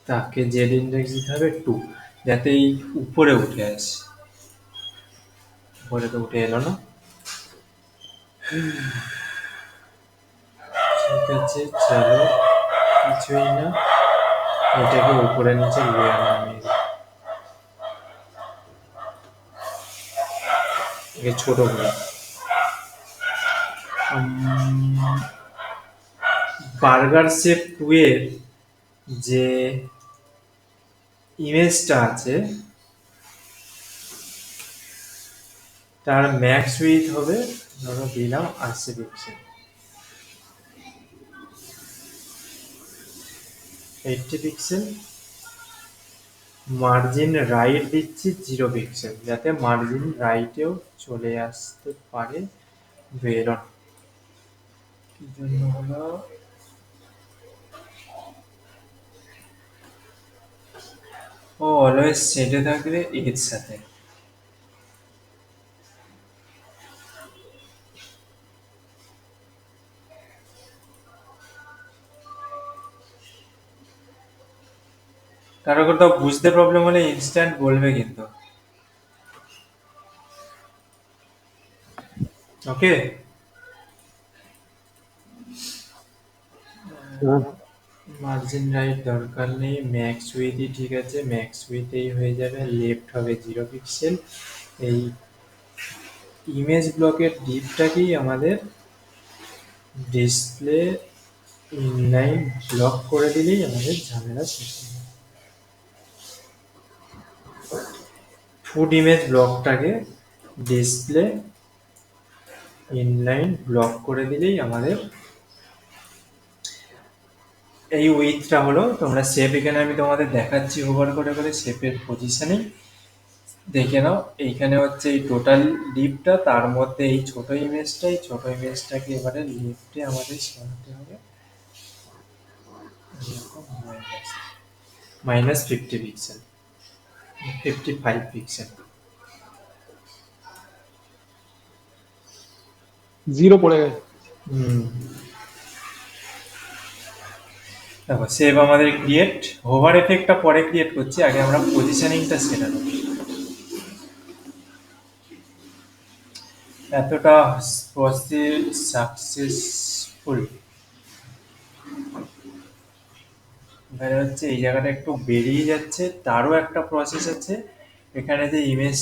তাকে জেড ইন্ডেক্স দিতে হবে 2, যাতে এই উপরে উঠে আসে। উপরে তো উঠে এলো না, ঠিক আছে চলো, কিছুই না, এটাকে উপরে নিচে লেয়ার নামিয়ে দিই, একে ছোট করে। বার্গার শেপ 2 এর যে ইমেজটা আছে তার ম্যাক্স উইথ হবে, ধরো দিলাম 80 পিক্সেল, 80 পিক্সেল। মার্জিন রাইট দিচ্ছি 0 পিক্সেল, যাতে মার্জিন রাইটেও চলে আসতে পারে বেরন। কি জন্য হলো, ও অলওয়েজ সেটে থাকবে এর সাথে। কারো কোথাও বুঝতে প্রবলেম হলে ইনস্ট্যান্ট বলবে কিন্তু, ওকে। হ্যাঁ। মার্জিন রাইট দরকার নেই, ম্যাক্স উইথই ঠিক আছে, ম্যাক্স উইথেই হয়ে যাবে। লেফট হবে 0 পিক্সেল। এই ইমেজ ব্লকের ডিপটাকেই আমাদের ডিসপ্লে ইনলাইন ব্লক করে দিলেই আমাদের ঝামেলা শেষ হয়ে যাবে। ফুড ইমেজ ব্লকটাকে ডিসপ্লে ইনলাইন ব্লক করে দিলেই আমাদের এই উইথটা হলো। তোমরা শেপ এখানে আমি তোমাদের দেখাচ্ছি ওভার করে করে শেপের পজিশনিং দেখে নাও। এইখানে হচ্ছে এই টোটাল ডিপটা, তার মধ্যে এই ছোট ইমেজটাকে এবারে লেফটে আমাদের সরাতে হবে, এরকম -50 পিক্সেল, 55 পিক্সেল। 0 পড়ে গেছে। দেখো সেভ আমাদের ক্রিয়েট, হোভার এফেক্টটা পরে ক্রিয়েট করছি, আগে আমরা পজিশনিংটা সেটা দেবো। এতটা প্রসেস সাকসেসফুল, এখানে হচ্ছে এই জায়গাটা একটু বেরিয়ে যাচ্ছে, তারও একটা প্রসেস আছে। এখানে যে ইমেজ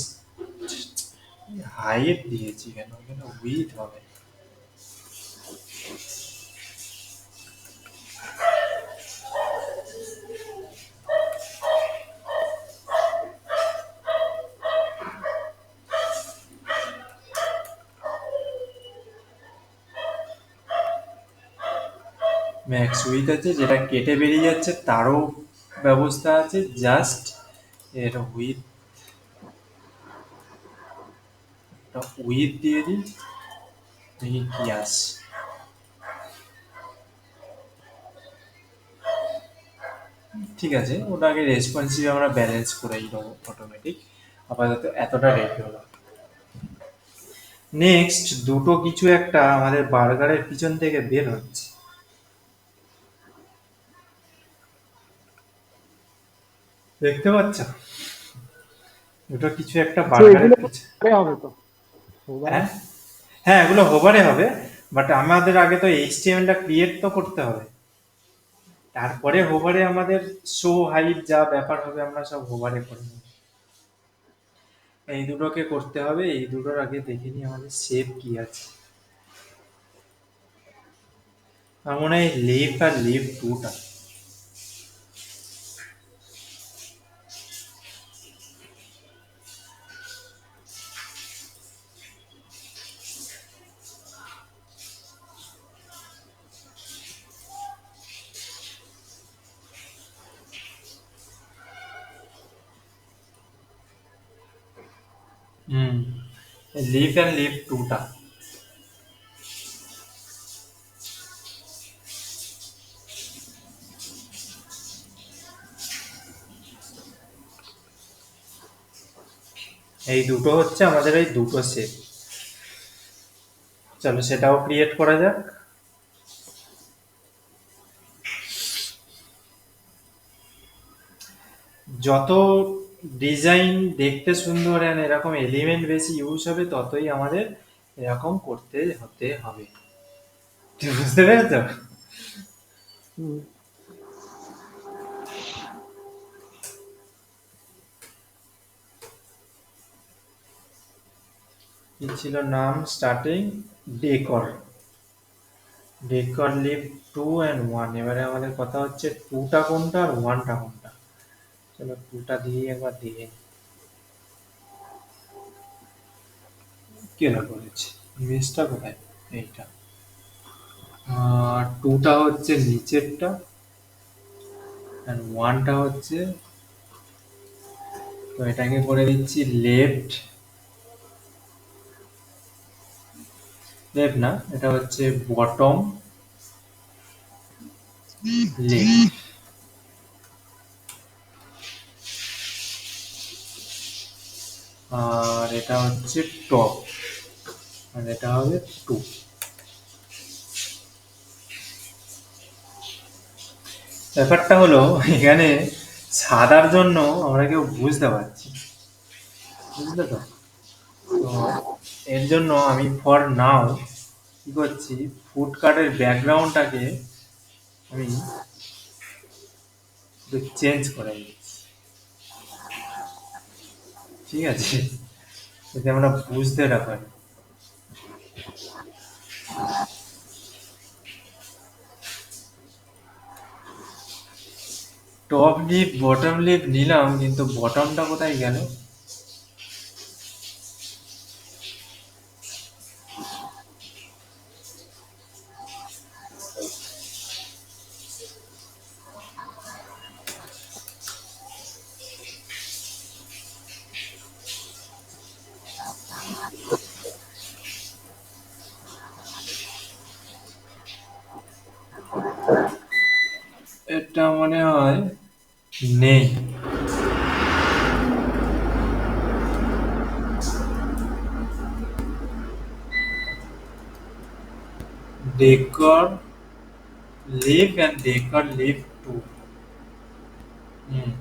হাইট দিয়েছি কেন, এখানে উইথ হবে। ম্যাক্স উইথ আছে, যেটা কেটে বেরিয়ে যাচ্ছে তারও ব্যবস্থা আছে, জাস্ট এর উইথ উইথ দিয়ে দিই, দেখি কি আসে। ঠিক আছে, ওটাকে রেসপন্সিভ আমরা ব্যালেন্স করেই দেবো অটোমেটিক। আপাতত এতটা রেডি হলো। নেক্সট দুটো কিছু একটা আমাদের বার্গারের পিছন থেকে বের হচ্ছে, দেখতে পাচ্ছ? দুটো কিছু একটা তো বার্গারের এগুলো পিছন। পরে হবে তো ওভার। হ্যাঁ, হ্যাঁ এগুলো হোভারে হবে, বাট আমাদের আগে তো এইচটিএমএলটা ক্রিয়েট তো করতে হবে, তারপরে হোভারে আমাদের শো হাইট যা ব্যাপার হবে আমরা সব হোভারে করে নেব। এই দুটোকে করতে হবে, এই দুটোর আগে দেখে নিই আমাদের শেপ কি আছে। আমার মনে হয় লেফট আর লেফট টুটা, হুম, লিভ অ্যান্ড লিভ টুটা, এই দুটো হচ্ছে আমাদের এই দুটো সেট। চলো সেটাও ক্রিয়েট করা যাক। যত ডিজাইন দেখতে সুন্দর অ্যান্ড এরকম এলিমেন্ট বেশি ইউজ হবে ততই আমাদের এরকম করতে হতে হবে। তুমি বুঝতে পেরেছো? হুম। কি ছিল নাম স্টার্টিং? ডেকর, ডেকর লিভ 2 and 1। এবারে আমাদের কথা হচ্ছে টুটা কোনটা আর ওয়ানটা কোনটা। চলো টুটা দিয়ে একবার দিয়ে নিই। কেনা করেছে ইমেজটা কোথায়? এইটা। টুটা হচ্ছে নিচেরটা আর ওয়ানটা হচ্ছে, তো এটাকে করে দিচ্ছি লেফট, লেফট না, এটা হচ্ছে বটম লেফট। আর এটা হচ্ছে টপ, আর এটা হবে টু। ব্যাপারটা হলো এখানে সাদার জন্য আমরা কেউ বুঝতে পারছি না, বুঝলে তো? তো এর জন্য আমি ফর নাও কি করছি, ফুড কার্টের ব্যাকগ্রাউন্ডটাকে আমি একটু চেঞ্জ করে দিচ্ছি, ঠিক আছে, যাতে আমরা বুঝতে না পারি। টপ লিপ বটম লিপ নিলাম কিন্তু বটমটা কোথায় গেল? এটা মনে হয় নেই। Decor live and decor live two. হুম,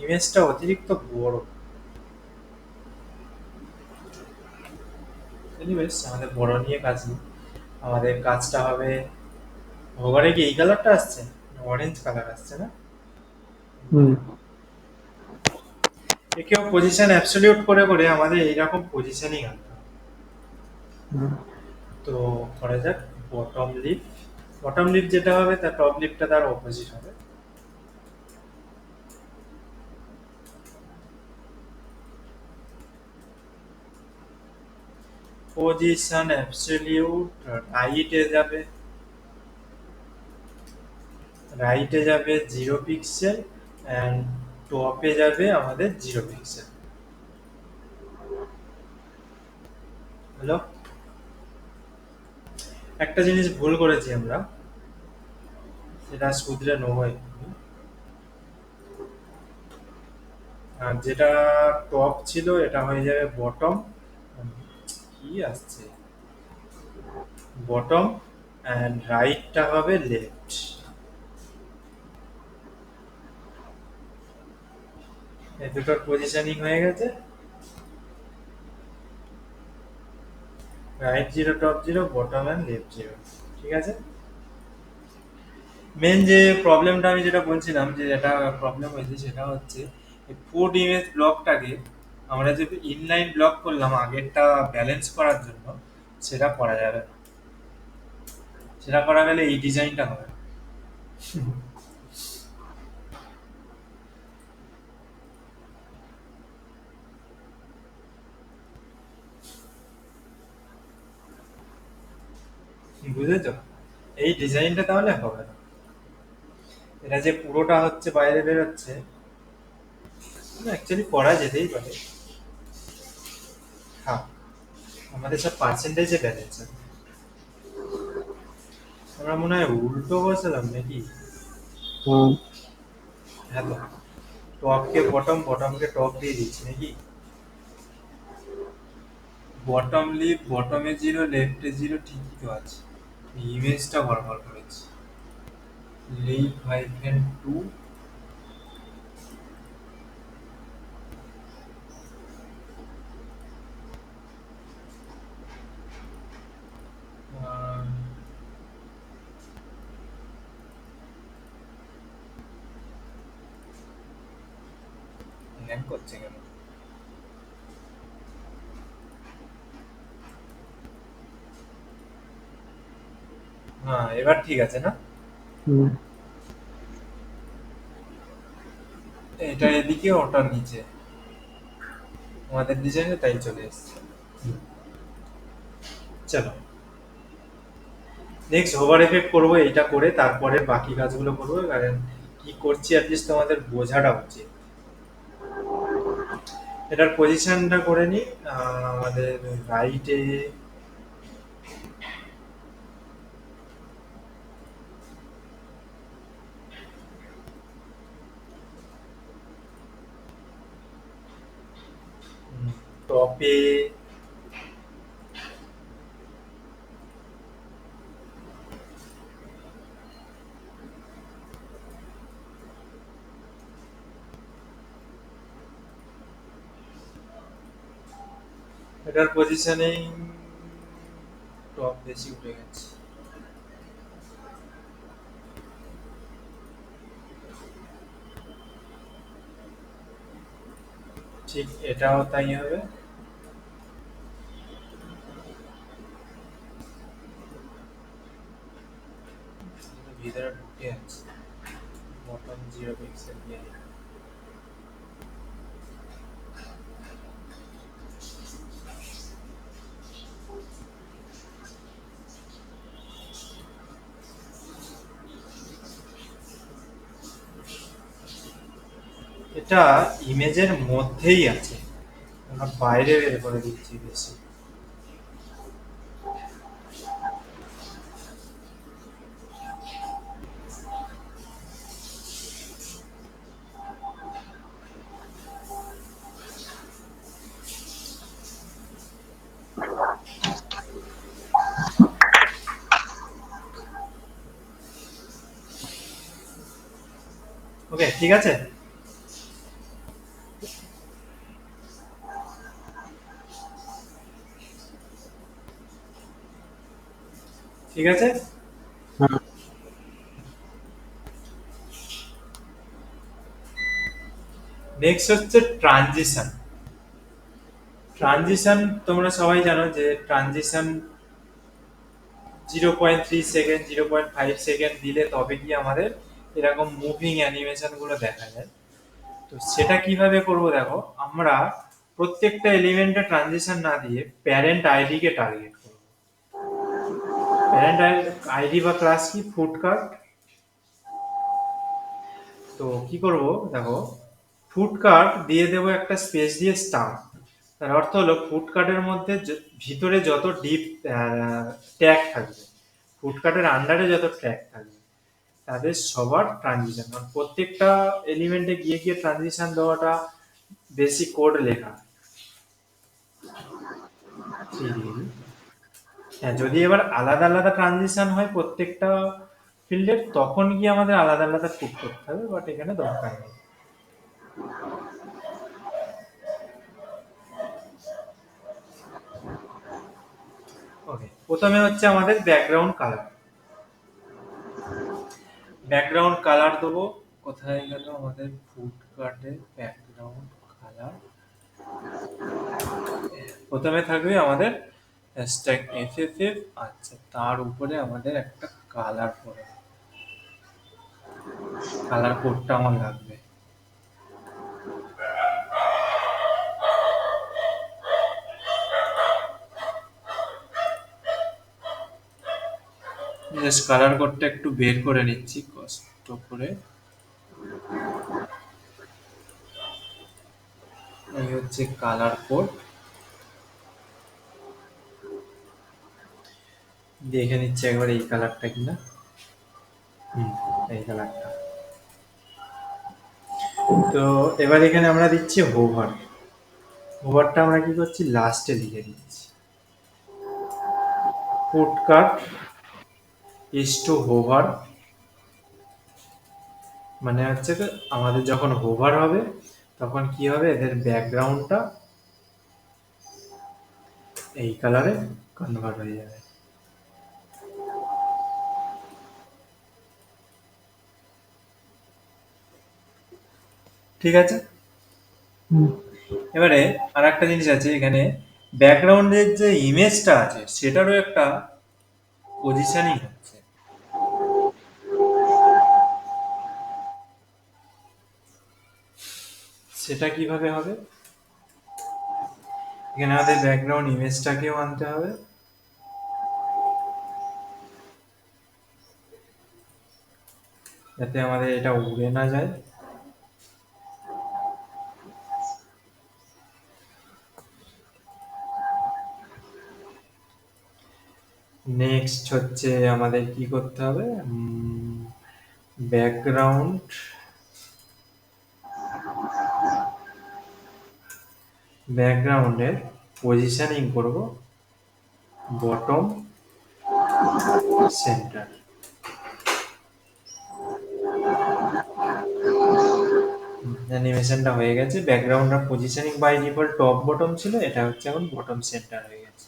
ইমেজটা অতিরিক্ত বড়। এনিওয়েজ আমাদের বড় নিয়ে কাজ নেই, আমাদের কাজটা হবে, ওভারে কি এই কালারটা আসছে? অরেঞ্জ কালার আসছে না? হুম। একেও পজিশন অ্যাবসলিউট করে করে আমাদের এইরকম পজিশনিং আনতে হবে। হুম। তো করা যাক বটম লিফ, বটম লিফ যেটা হবে তার টপ লিফটা তার অপোজিট হবে। পজিশন অ্যাবসলিউট রাইটে যাবে, রাইটে যাবে 0 পিক্সেল অ্যান্ড টপে যাবে আমাদের 0 পিক্সেল। হ্যালো, একটা জিনিস ভুল করেছি আমরা, সেটা শুধরে নেবো একটু। আর যেটা টপ ছিল এটা হয়ে যাবে বটম, কি আসছে, বটম অ্যান্ড রাইটটা হবে লেফট। এই দুটোর পজিশনিং হয়ে গেছে, right 0 top 0 bottom and left 0, ঠিক আছে। মেন যে প্রবলেমটা আমি যেটা বলছিলাম যে এটা প্রবলেম হয়েছে সেটা হচ্ছে ফুড ইমেজ ব্লকটাকে আমরা যদি ইনলাইন ব্লক করলাম আগেরটা ব্যালেন্স করার জন্য, সেটা করা যাবে না, সেটা করা গেলে এই ডিজাইনটা হবে না। বুঝেছো? এই ডিজাইনটা তাহলে হবে না। এটা যে পুরোটা হচ্ছে বাইরে বেরোচ্ছে, অ্যাকচুয়ালি করা যেতেই পারে। হ্যাঁ, আমাদের সব পার্সেন্টেজে ব্যালেন্স আছে। আমরা মনে হয় উল্টো বসালাম নাকি? হুম। হ্যাঁ তো, টপকে বটম, বটমকে টপ দিয়ে দিচ্ছি নাকি? বটম লিফট, বটমে জিরো, লেফটে জিরো, ঠিকই তো আছে। ইমেজটা গড়বড় করেছি। লিভ হাইফেন টু, হ্যাং করছে কেন? হ্যাঁ, এবার ঠিক আছে না? হুম। এটা এদিকে, ওটা নিচে, আমাদের ডিজাইনে তাই চলে এসছে। চলো, নেক্সট হোভার এফেক্ট করবো, এইটা করে তারপরে বাকি কাজগুলো করবো, কারণ কি করছি অ্যাটলিস্ট তোমাদের বোঝাটা উচিত। এটার পজিশনটা করে নি, আমাদের রাইটে টপে এটার পজিশনিং টপ বেশি উঠে গেছে। ঠিক এটাও তাই হবে। ভিতরে ঢুকে আছে, বটম 0 পিক্সেল দিয়ে। এটা ইমেজের মধ্যেই আছে, আমরা বাইরে বের করে দিচ্ছি বেশি। ওকে, ঠিক আছে। ঠিক আছে। হ্যাঁ। নেক্সট হচ্ছে ট্রানজিশন। ট্রানজিশন তোমরা সবাই জানো যে ট্রানজিশন 0.3 সেকেন্ড, 0.5 সেকেন্ড দিলে তবে কি আমাদের এরকম মুভিং অ্যানিমেশন গুলো দেখা যায়। তো সেটা কিভাবে করব দেখো, আমরা প্রত্যেকটা এলিমেন্টে ট্রানজিশন না দিয়ে প্যারেন্ট আইডি কে টার্গেট করব। প্যারেন্ট আইডি বা ক্লাস কি, ফুড কার্ট। তো কি করব দেখো, ফুড কার্ট দিয়ে দেবো একটা স্পেস দিয়ে স্টার। তার অর্থ হলো ফুড কার্টের মধ্যে ভিতরে যত ডিপ ট্যাগ থাকবে, ফুড কার্টের আন্ডারে যত ট্যাগ থাকবে, তাদের সবার ট্রানজিশন, মানে প্রত্যেকটা এলিমেন্টে গিয়ে গিয়ে ট্রানজিশন দেওয়াটা বেসিক কোড লেখা। হ্যাঁ, যদি এবার আলাদা আলাদা ট্রানজিশন হয় প্রত্যেকটা ফিল্ডের, তখন কি আমাদের আলাদা আলাদা কোড করতে হবে, বাট এখানে দরকার নেই। ওকে, প্রথমে হচ্ছে আমাদের ব্যাকগ্রাউন্ড কালার। ব্যাকগ্রাউন্ড কালার দেবো, কোথায় গেল আমাদের ফুড কার্টের ব্যাকগ্রাউন্ড কালার। প্রথমে থাকবে আমাদের হ্যাশট্যাগ এফএফএফ। আচ্ছা, তার উপরে আমাদের একটা কালার পড়ে, কালার কোডটা আমার লাগবে। জাস্ট কালার কোডটা একটু বের করে নিচ্ছি কষ্ট করে। এই হচ্ছে কালার কোড। দেখে নিচ্ছে একবার এই কালারটা কিনা। এই কালারটা। তো এবার এখানে আমরা দিচ্ছি হোভার। হোভারটা আমরা কি করছি, লাস্টে লিখে দিচ্ছি। Foot cut is to hover, মানে হচ্ছে কি আমাদের যখন হোভার হবে তখন কি হবে, এদের ব্যাকগ্রাউন্ডটা এই কালারে কনভার্ট হয়ে যাবে। ঠিক আছে। এবারে আর একটা জিনিস আছে এখানে, ব্যাকগ্রাউন্ডের যে ইমেজটা আছে সেটারও একটা পজিশনিং হচ্ছে। সেটা কিভাবে হবে, এখানে আমাদের ব্যাকগ্রাউন্ড ইমেজটাকেও আনতে হবে, যাতে আমাদের এটা উড়ে না যায়। নেক্সট হচ্ছে আমাদের কি করতে হবে, ব্যাকগ্রাউন্ড ব্যাকগ্রাউন্ডের পজিশনিং করব বটম সেন্টার। অ্যানিমেশনটা হয়ে গেছে, ব্যাকগ্রাউন্ডের positioning by default top bottom ছিল, এটা হচ্ছে এখন বটম সেন্টার হয়ে গেছে।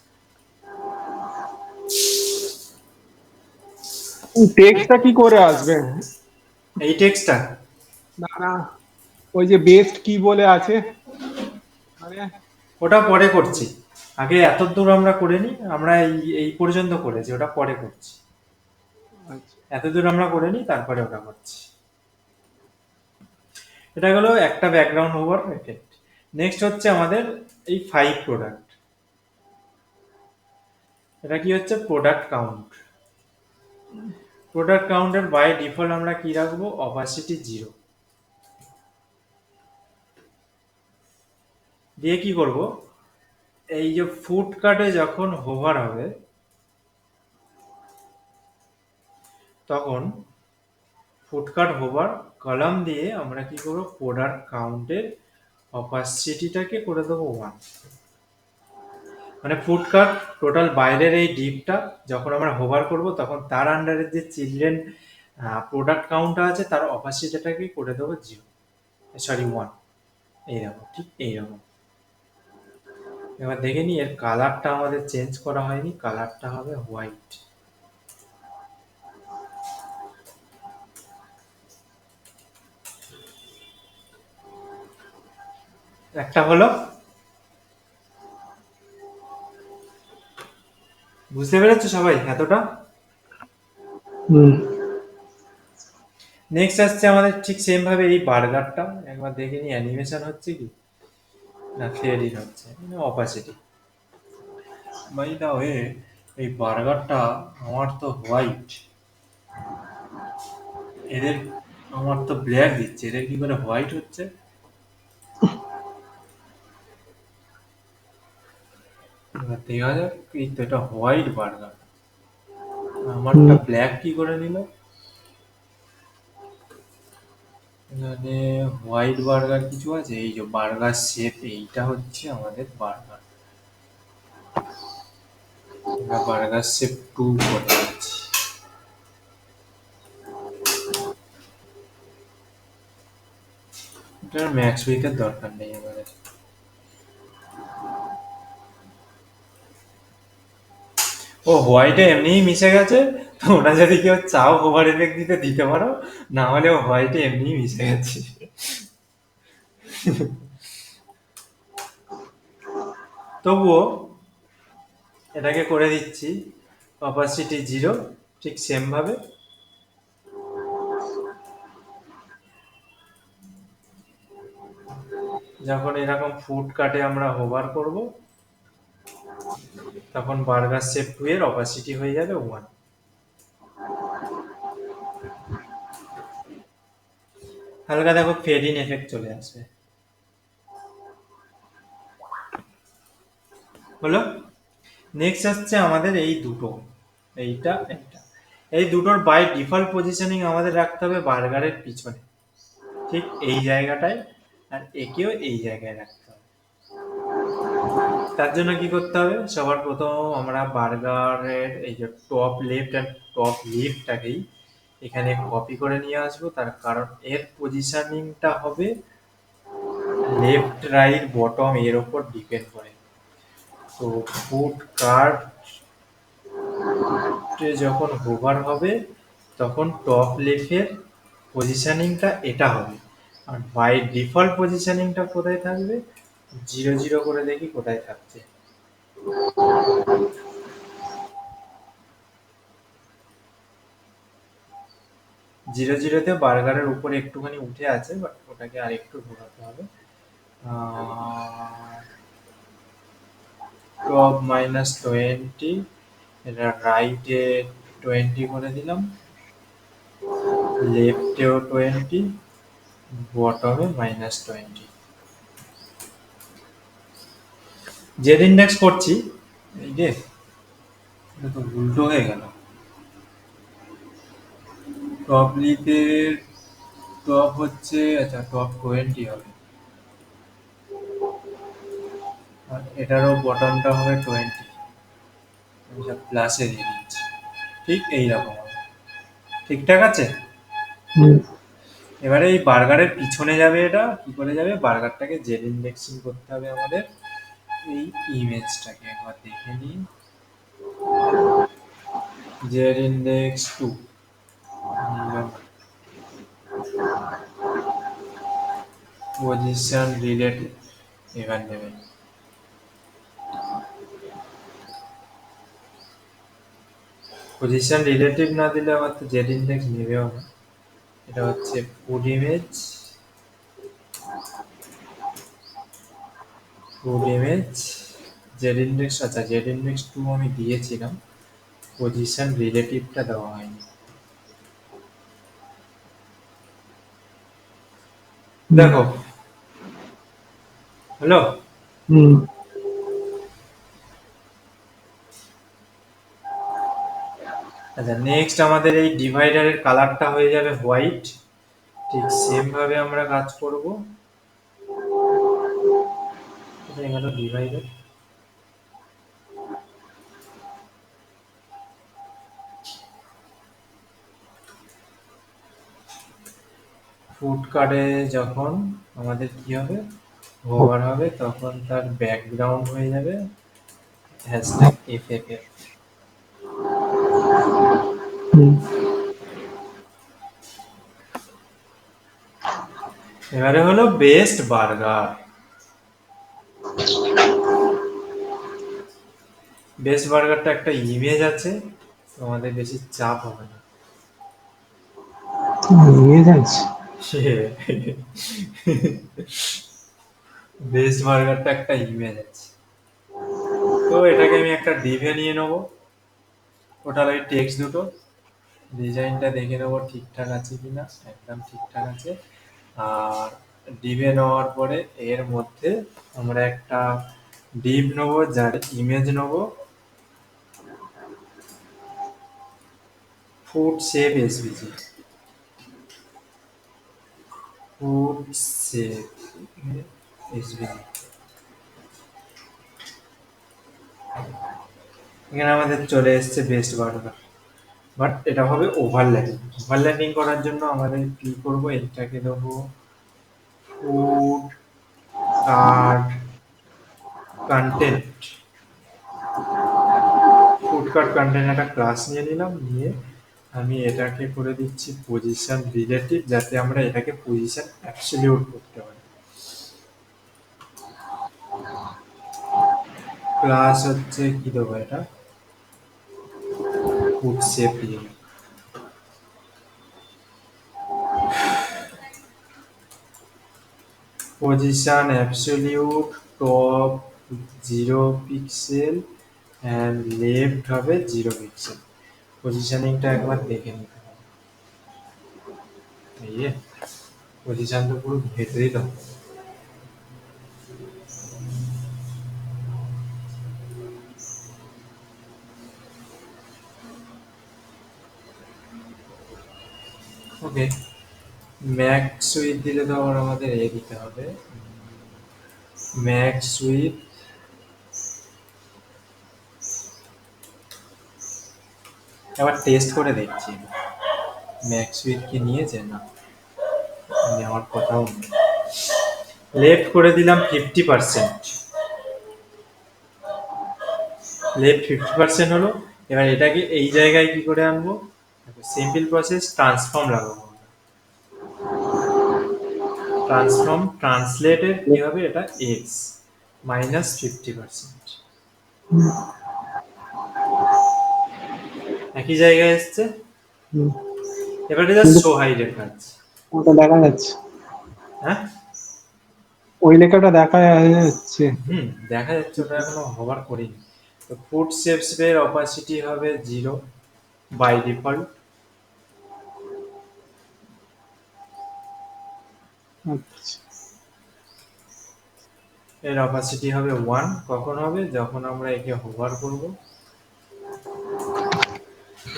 টেক্সটটা কি করে আসবে? এই টেক্সটটা না না, ওই যে বেস্ট কি বলে আছে, আরে ওটা পরে করছি, আগে এত দূর আমরা করে নিই, আমরা এই এই পর্যন্ত করেছি, ওটা পরে করছি। আচ্ছা। এত দূর আমরা করে নিই, তারপরে ওটা করছি। এটা হলো একটা ব্যাকগ্রাউন্ড ওভার এফেক্ট। নেক্সট হচ্ছে আমাদের এই 5 প্রোডাক্ট। এটা কি হচ্ছে, প্রোডাক্ট কাউন্ট। প্রোডাক্ট কাউন্টের বাই ডিফল্ট আমরা কি রাখবো, অপাসিটি 0 দিয়ে কি করব, এই যে ফুট কাটে যখন হোভার হবে তখন ফুটকাট হোভার কলাম দিয়ে আমরা কি করব, প্রোডাক্ট কাউন্টের অপাসিটিটাকে করে দেবো 1। মানে ফুটকাট টোটাল বাইরের এই ডিপটা যখন আমরা হোভার করব তখন তার আন্ডারে যে চিলড্রেন প্রোডাক্ট কাউন্টটা আছে তার অপাসিটিটাকে করে দেবো 0, সরি 1। এইরকম, ঠিক এইরকম। এবার দেখে নি এর কালারটা আমাদের চেঞ্জ করা হয়নি, কালারটা হবে হোয়াইট। একটা হলো, বুঝতে পেরেছো সবাই এতটা? নেক্সট আসছে আমাদের ঠিক সেম ভাবে এই বার্গারটা, একবার দেখে নি অ্যানিমেশন হচ্ছে কি না ফেয়ারিং হচ্ছে, মানে অপাসিটি। বাই দা ওয়ে, এই বার্গারটা আমার তো হোয়াইট, এদের আমার তো ব্ল্যাক দিচ্ছে, এদের কি করে হোয়াইট হচ্ছে? এবার দেখা যাক, এই তো এটা হোয়াইট বার্গার, আমারটা ব্ল্যাক কি করে নিল? এখানে হোয়াইট বার্গার কিছু আছে, এই যে বার্গার শেপ, এইটা হচ্ছে আমাদের বার্গার। আমরা বার্গার শেপ 2 করে দিচ্ছি। এটার ম্যাক্স উইকের দরকার নেই আমাদের। ও হোয়াইটে এমনিই মিশে গেছে, তোমরা যদি কেউ চাও ওভার এফেক্ট দিতে দিতে পারো, না হলে ও হোয়াইটে এমনিই মিশে গেছে। তবুও এটাকে করে দিচ্ছি অপাসিটি 0, ঠিক সেম ভাবে। যখন এরকম ফুট কাটে আমরা হোভার করব তখন বার্গার শেপ 2 এর অপাসিটি হয়ে যাবে 1। হালকা দেখো ফেড ইন এফেক্ট চলে আসবে। হলো। নেক্সট আসছে আমাদের এই দুটো, এইটা এইটা, এই দুটোর বাই ডিফল্ট পজিশনিং আমাদের রাখতে হবে বার্গারের পিছনে, ঠিক এই জায়গাটায়, আর একেও এই জায়গায় রাখতে হবে। তার জন্য কি করতে হবে, সবার প্রথম আমরা বার্গারের এই যে টপ লেফট অ্যান্ড টপ লেফটটাকেই এখানে কপি করে নিয়ে আসবো, তার কারণ এর পজিশনিংটা হবে লেফট রাইট বটম এর উপর ডিপেন্ড করে। তো ফুড কার্ট যখন হোভার হবে তখন টপ লেফটের পজিশনিংটা এটা হবে, আর বাই ডিফল্ট পজিশনিংটা কোথায় থাকবে, 0 0 করে দেখি কোথায় থাকছে। 0 0 তে বার্গারের উপরে একটুখানি উঠে আছে, বাট ওটাকে আর একটু ঘোরাতে হবে। টপ -20, এটা রাইটে 20 করে দিলাম, লেফটেও 20, বটমে -20। জেড ইন্ডেক্স করছি, এই যে এটা তো উল্টো হয়ে গেল। টপ লিপের টপ হচ্ছে, আচ্ছা টপ 20 হবে, আর এটারও বটমটা হবে 20, আচ্ছা প্লাসে দিয়ে দিচ্ছি, ঠিক এইরকম হবে। ঠিকঠাক আছে। হুম। এবারে এই বার্গারের পিছনে যাবে, এটা কি করে যাবে, বার্গারটাকে জেড ইন্ডেক্সিং করতে হবে আমাদের। এই ইমেজটাকে একবার দেখে নিই, জেড ইন্ডেক্স 2 পজিশন রিলেটিভ, এবার নেবেন পজিশন রিলেটিভ না দিলে আবার তো জেড ইন্ডেক্স নেবেও না। এটা হচ্ছে food image, food image Z index, আচ্ছা জেড ইন্ডেক্স 2 আমি দিয়েছিলাম, পজিশন রিলেটিভটা দেওয়া হয়নি। দেখো হলো। হুম। আচ্ছা নেক্সট আমাদের এই ডিভাইডারের কালারটা হয়ে যাবে হোয়াইট, ঠিক সেম ভাবে আমরা কাজ করব। এটা গেল ডিভাইডার। ফুড কার্ডে যখন আমাদের কি হবে, হোভার হবে, তখন তার ব্যাকগ্রাউন্ড হয়ে যাবে হ্যাশট্যাগ এফএফএফ। হুম। এবারে হলো বেস্ট বার্গার। বেস্ট বার্গারটা একটা ইমেজ আছে, তো আমাদের বেশি চাপ হবে না। ইমেজ আছে। বেস্ট বার্গারটা একটা ইমেজ আছে, তো এটাকে আমি একটা ডিভে নিয়ে নেবো, ওটার ওই টেক্সট দুটো, ডিজাইনটা দেখে নেবো ঠিকঠাক আছে কিনা, একদম ঠিকঠাক আছে। আর ডিভে নেওয়ার পরে এর মধ্যে আমরা একটা ডিভ নেবো, যার ইমেজ নেবো food shape SVG, food shape SVG. এখানে আমাদের চলে এসছে বেস্ট বার্গার, বাট এটা হবে ওভারল্যাপিং। ওভারল্যাপিং করার জন্য আমাদের কি করবো, এটাকে দেবো food cart content, food cart content একটা ক্লাস নিয়ে নিলাম, নিয়ে আমি এটাকে করে দিচ্ছি পজিশন রিলেটিভ, যাতে আমরা এটাকে পজিশন অ্যাবসলিউট করতে পারি। ক্লাস হচ্ছে কি দেবো, এটা ফুড শেপ দিয়ে দিই। Position absolute top 0 pixel and left হবে 0 পিক্সেল। পজিশনিংটা একবার দেখে নিতে হবে, এই পজিশনটা পুরো ভেতরেই দাও। ওকে, ম্যাক্স উইথ দিলে তো আবার আমাদের দিতে হবে, ম্যাক্স উইথ, আবার টেস্ট করে দেখছি ম্যাক্স উইথ কি নিয়েছে না নেওয়ার কথাও নেই। লেফট করে দিলাম 50%, লেফট 50% হলো। এবার এটাকে এই জায়গায় কি করে আনবো, সিম্পল প্রসেস, ট্রান্সফর্ম লাগাবো। ট্রান্সফর্ম ট্রান্সলেটের কি হবে, এটা এক্স মাইনাস 50%, একই জায়গায় এসছে। হুম, এবারে জাস্ট কিন্তু শো হাইডের কাজ। ওটা দেখা যাচ্ছে, হ্যাঁ, ওই লেখাটা দেখা যাচ্ছে। হুম, দেখা যাচ্ছে, ওটা এখনো হবার করিনি। তো ফুট শেপসের অপাসিটি হবে 0 বাই ডিফল্ট, আচ্ছা, এর অপাসিটি হবে 1। কখন হবে, যখন আমরা একে হোভার করব।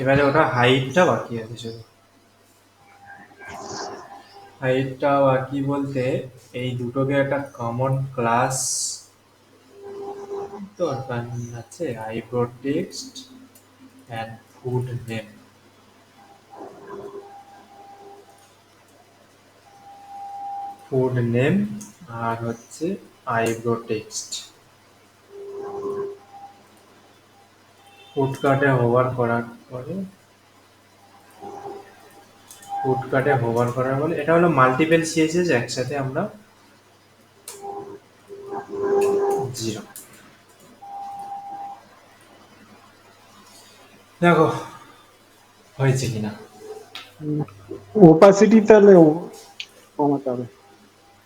এবারে ওটা হাইটটা বাকি আছে শুধু, হাইটটা বাকি বলতে এই দুটোকে একটা কমন ক্লাস দরকার আছে, eyebrow text and food name. Food name আর হচ্ছে আইব্রো টেক্সট। ফুড কার্টে হোভার করার পরে, ফুড কার্টে হোভার করার পরে এটা হলো মাল্টিপল সিএসএস একসাথে আমরা 0। দেখো হয়েছে কিনা। ওপাসিটি তাহলে কমাতে হবে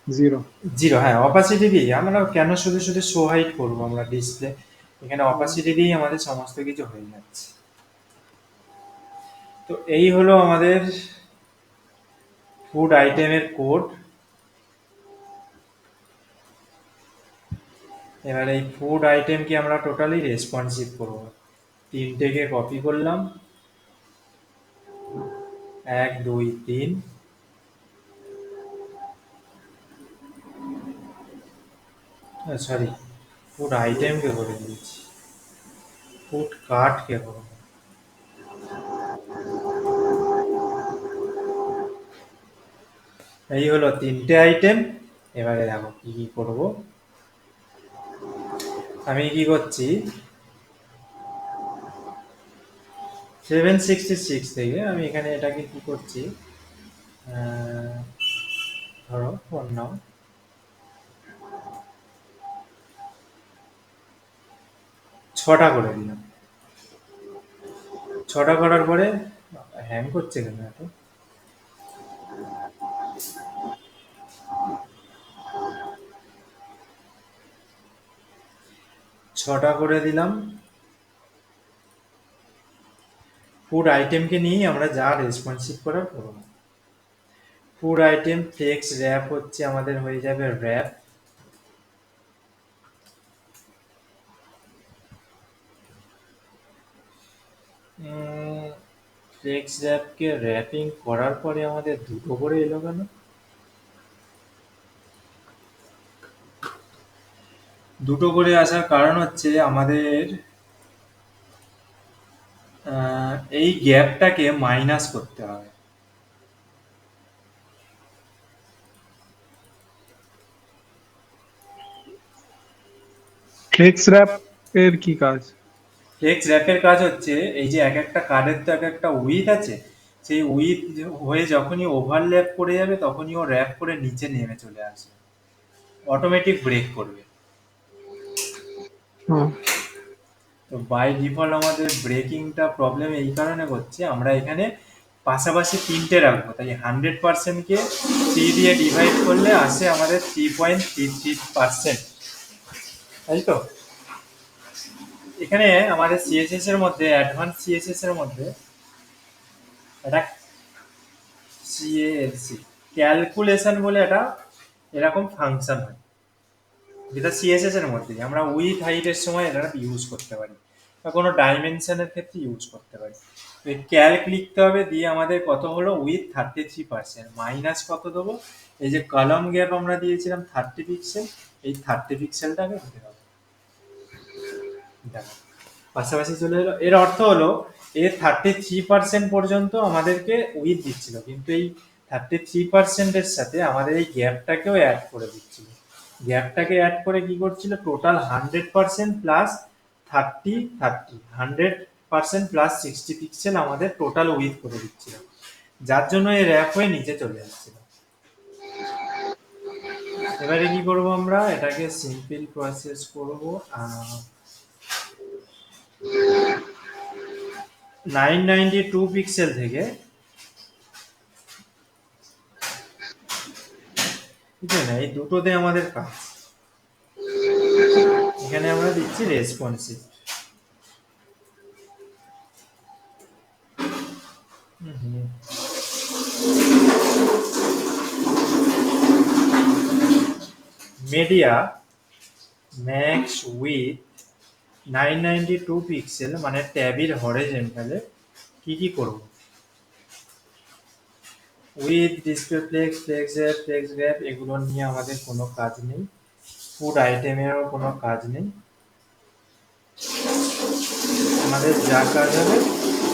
0। 0, হ্যাঁ, অপাসিটি দিয়ে আমরা কেন শুধু শুধু শো হাইট করবো আমরা ডিসপ্লে, এখানে অপাসিটি দিয়েই আমাদের সমস্ত কিছু হয়ে যাচ্ছে। তো এই হলো আমাদের ফুড আইটেমের কোড। এবার এই ফুড আইটেমকে আমরা টোটালি রেসপন্সিভ করবো। তিনটেকে কপি করলাম, 1 2 3, সরি, ফুড আইটেমকে করে দিয়েছি, ফুড কার্টকে করবো। এই হলো তিনটে আইটেম। এবারে দেখো কি কি করবো, আমি কি করছি 766 থেকে আমি এখানে এটাকে কি করছি, ধরো ফোন নাও, 6টা করে দিলাম। 6টা করার পরে হ্যাং করছে কেন এত, 6টা করে দিলাম। ফুড আইটেমকে নিয়েই আমরা যা রেসপন্সিভ করার করবো। ফুড আইটেম ফ্লেক্স র্যাপ হচ্ছে আমাদের হয়ে যাবে র্যাপ, ফ্লেক্স র্যাপকে র্যাপিং করার পরে আমাদের দুটো করে এলো কেন, দুটো করে আসার কারণ হচ্ছে আমাদের এই গ্যাপটাকে মাইনাস করতে হবে। ফ্লেক্স র্যাপ এর কি কাজ? ফ্লেক্স র্যাপের কাজ হচ্ছে এই যে এক একটা কার্ডের তো এক একটা উইথ আছে, সেই উইথ হয়ে যখনই ওভারল্যাপ করে যাবে তখনই ও র্যাপ করে নিচে নেমে চলে আসবে, অটোমেটিক ব্রেক করবে। হুম, তো বাই ডিফল্ট আমাদের ব্রেকিংটা প্রবলেম এই কারণে হচ্ছে, আমরা এখানে পাশাপাশি তিনটে রাখবো, তাই 100%কে 3 দিয়ে ডিভাইড করলে আসে আমাদের 3.33%, তাই তো। এখানে আমাদের সিএসএস এর মধ্যে, অ্যাডভান্স সিএসএস এর মধ্যে একটা সিএলসি ক্যালকুলেশন বলে একটা এরকম ফাংশন হয়, যেটা সিএসএস এর মধ্যে আমরা উইথ হাইটের সময় এটা ইউজ করতে পারি। বা কোনো ডাইমেনশনের ক্ষেত্রে ইউজ করতে পারি। তো ক্যালক লিখতে হবে, দিয়ে আমাদের কত হলো উইথ 33%, মাইনাস কত দেবো, এই যে কলাম গ্যাপ আমরা দিয়েছিলাম 30 পিক্সেল, এই 30 পিক্সেলটাকে দিতে হবে। দেখো পাশাপাশি চলে এলো, এর অর্থ হলো এর 33% পর্যন্ত আমাদেরকে উইথ দিচ্ছিল, কিন্তু এই 33%-এর সাথে আমাদের এই গ্যাপটাকেও অ্যাড করে দিচ্ছিল। গ্যাপটাকে অ্যাড করে কি করছিল, টোটাল 100% প্লাস 100% প্লাস 60 পিক্সেল আমাদের টোটাল উইথ করে দিচ্ছিল, যার জন্য এই র্যাপ হয়ে নিচে চলে যাচ্ছিল। এবারে কি করব, আমরা এটাকে সিম্পল প্রসেস করব। 992 পিক্সেল থেকে, ঠিক আছে না, এই দুটোতে আমাদের কাজ। এখানে আমরা দিচ্ছি responsive. Media max width 992 pixel, মানে ট্যাবির হরিজন্টালে কি কি করব, width display flex, flex gap, এগুলো নিয়ে আমাদের কোনো কাজ নেই। ফুড আইটেমেরও কোনো কাজ নেই। আমাদের যা কাজ হবে,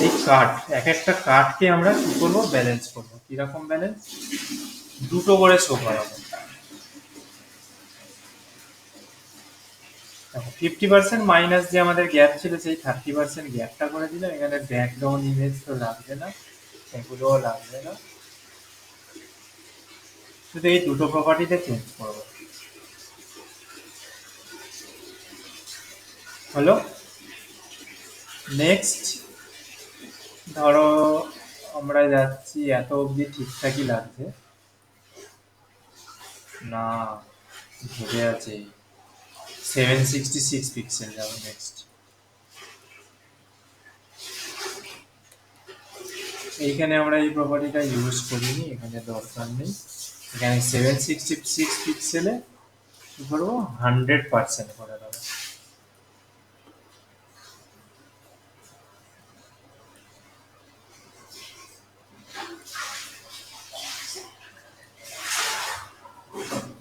এই কার্ড, এক একটা কার্ডকে আমরা কি করবো, ব্যালেন্স করবো। কিরকম ব্যালেন্স, দুটো করে শো করাবো। 50% মাইনাস যে আমাদের গ্যাপ ছিল, সেই 30% গ্যাপটা করে দিলাম। এখানে ব্যাকগ্রাউন্ড ইমেজ তো লাগবে না, এগুলোও লাগবে না, শুধু এই দুটো প্রপার্টিতে চেঞ্জ করবো। হলো। নেক্সট ধরো আমরা যাচ্ছি, এত অবধি ঠিকঠাকই লাগছে না, ঘুরে আছে 766 পিক্সেল যাবো নেক্সট। এইখানে আমরা এই প্রপার্টিটা ইউজ করিনি, এখানে দরকার নেই। এখানে 766 পিক্সেলে কি করবো, 100% করে দেবো।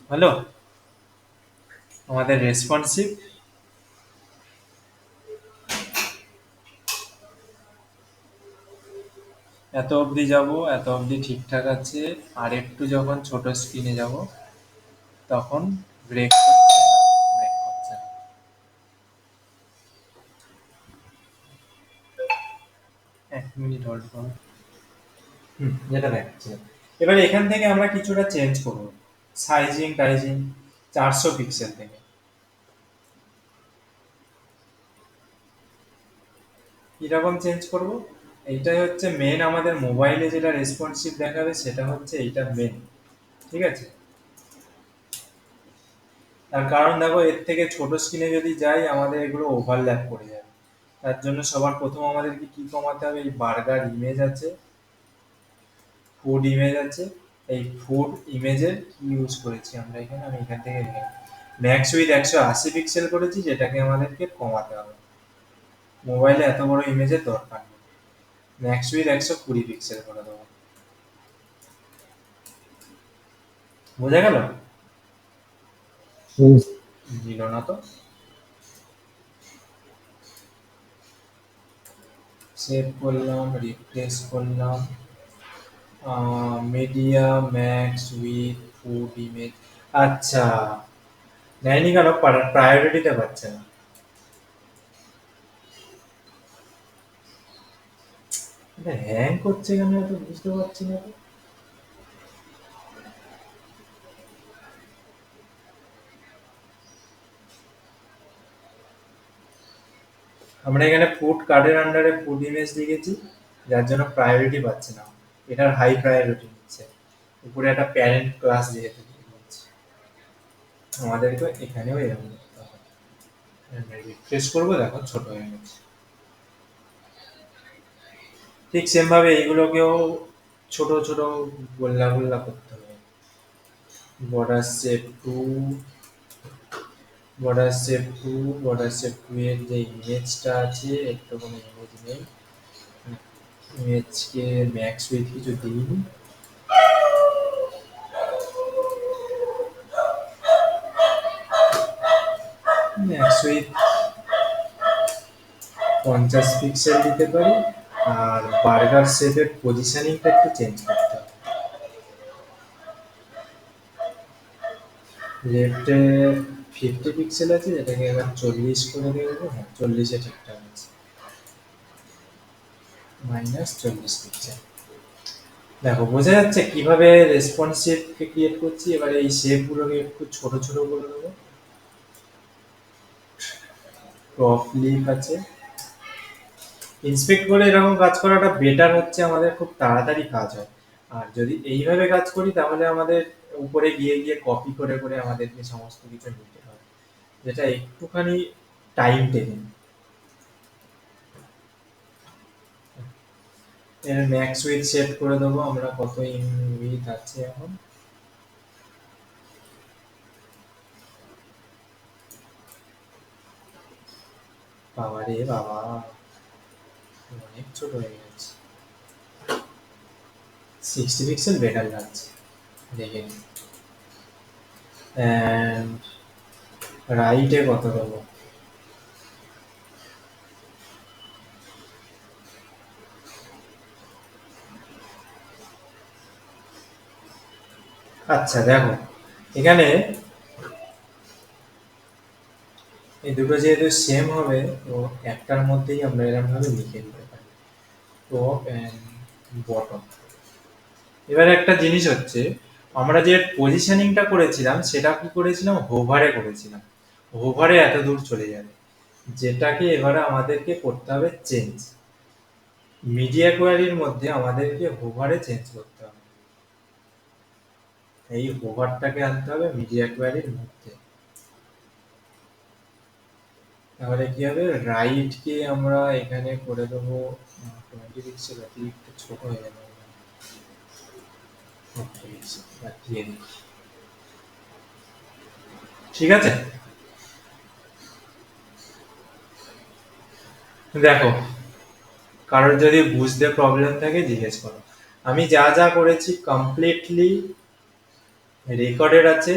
হ্যালো, আমাদের রেসপন্সিভ এত অবধি যাব, এত অবধি ঠিকঠাক আছে। আর একটু যখন ছোট স্ক্রিনে যাব তখন ব্রেক করছে না, ব্রেক করছে না। 1 মিনিট হোল্ড করো। যেটা দেখাচ্ছে, এবার এখান থেকে আমরা কিছুটা চেঞ্জ করব, সাইজিং টাইজিং 400 পিক্সেল থেকে। কিরকম চেঞ্জ করব, এইটাই হচ্ছে মেন। আমাদের মোবাইলে যেটা রেসপন্সিভ দেখাবে সেটা হচ্ছে এইটা মেন, ঠিক আছে। তার কারণ দেখো, এর থেকে ছোট স্ক্রিনে যদি যাই আমাদের এগুলো ওভারল্যাপ করে যাবে। তার জন্য সবার প্রথম আমাদেরকে কি কমাতে হবে, এই বার্গার ইমেজ আছে, ফুড ইমেজ আছে, এই ফুড ইমেজের কি ইউজ করেছি আমরা এখানে, আমি এখান থেকে ম্যাক্স উইথ 180 পিক্সেল করেছি, যেটাকে আমাদেরকে কমাতে হবে। মোবাইলে এত বড় ইমেজের দরকার নেই, ম্যাক্স উইথ 120 পিক্সেল করে দেবো। বোঝা গেল? দিল না তো। সেভ করলাম, রিপ্লেস করলাম, media max with food image. আচ্ছা, নেয়নি কেন, প্রায়োরিটিতে পাচ্ছে না। হ্যাং করছে কেন, তো বুঝতে পারছি না তো। আমরা এখানে ফুড কার্ডের আন্ডারে ফুড ইমেজ লিখেছি, যার জন্য প্রায়োরিটি পাচ্ছে না, এটার হাই প্রায়োরিটি নিচ্ছে। উপরে একটা প্যারেন্ট ক্লাস যেহেতু দিয়েছি, আমাদেরকে এখানেও এরকম করতে হবে। রিফ্রেশ করবো, দেখো ছোট হয়ে গেছে। ঠিক সেম ভাবে এইগুলোকেও ছোট ছোট গোল্লা গোল্লা করতে হবে। Border shape 2, border shape two, border shape two এর যে ইমেজটা আছে, একটু কোনো ইমেজ নেই, ইমেজকে ম্যাক্স উইথ কিছু দিইনি। ম্যাক্স উইথ 50 পিক্সেল দিতে পারি। আর বার্গার শেপের পজিশনিংটা একটু চেঞ্জ করতে হবে। লেফটে 50 পিক্সেল আছে, যেটাকে এবার 40 করে দেবো। হ্যাঁ, 40-এ ঠিকঠাক আছে। -40 পিক্সেল। দেখো বোঝা যাচ্ছে কিভাবে রেসপন্সিভ ক্রিয়েট করছি। এবারে এই শেপগুলোকে একটু ছোট ছোট করে দেবো। টপ লিপ আছে, ইন্সপেক্ট করে এরকম কাজ করাটা বেটার হচ্ছে, আমাদের খুব তাড়াতাড়ি কাজ হয়। আর যদি এইভাবে কাজ করি তাহলে আমাদের উপরে গিয়ে গিয়ে কপি করে করে আমাদেরকে সমস্ত কিছু নিতে হবে, যেটা একটুখানি টাইম টেকিং। এর ম্যাক্স উইথ সেট করে দেবো আমরা, কত ইন উইথ আছে এখন। বাবা রে বাবা, অনেক ছোট হয়ে গেছে। 60 পিক্সেল বেটার লাগছে, দেখে নিই। অ্যান্ড রাইটে কত দেবো? আচ্ছা দেখো, এখানে এই দুটো যেহেতু সেম হবে, তো একটার মধ্যেই আমরা এরকম ভাবে লিখে দিতে পারি, টপ অ্যান্ড বটম। এবার একটা জিনিস হচ্ছে, আমরা যে পজিশনিংটা করেছিলাম সেটা কি করেছিলাম, হোভারে করেছিলাম। হোভারে এত দূর চলে যাবে, যেটাকে এবারে আমাদেরকে করতে হবে চেঞ্জ। মিডিয়া কোয়ারির মধ্যে আমাদেরকে হোভারে চেঞ্জ করতে হবে। এই হোভারটাকে আনতে হবে মিডিয়া কোয়ারির মধ্যে। তাহলে কি হবে, রাইটকে আমরা এখানে করে দেবো 20 পিক্সেল, অতিরিক্ত ছোট হয়ে যাবে। 40 পিক্সেল দিয়ে দিই। ঠিক আছে, দেখো কারোর যদি বুঝতে প্রবলেম থাকে জিজ্ঞেস করো। আমি যা যা করেছি কমপ্লিটলি রেকর্ডেড আছে।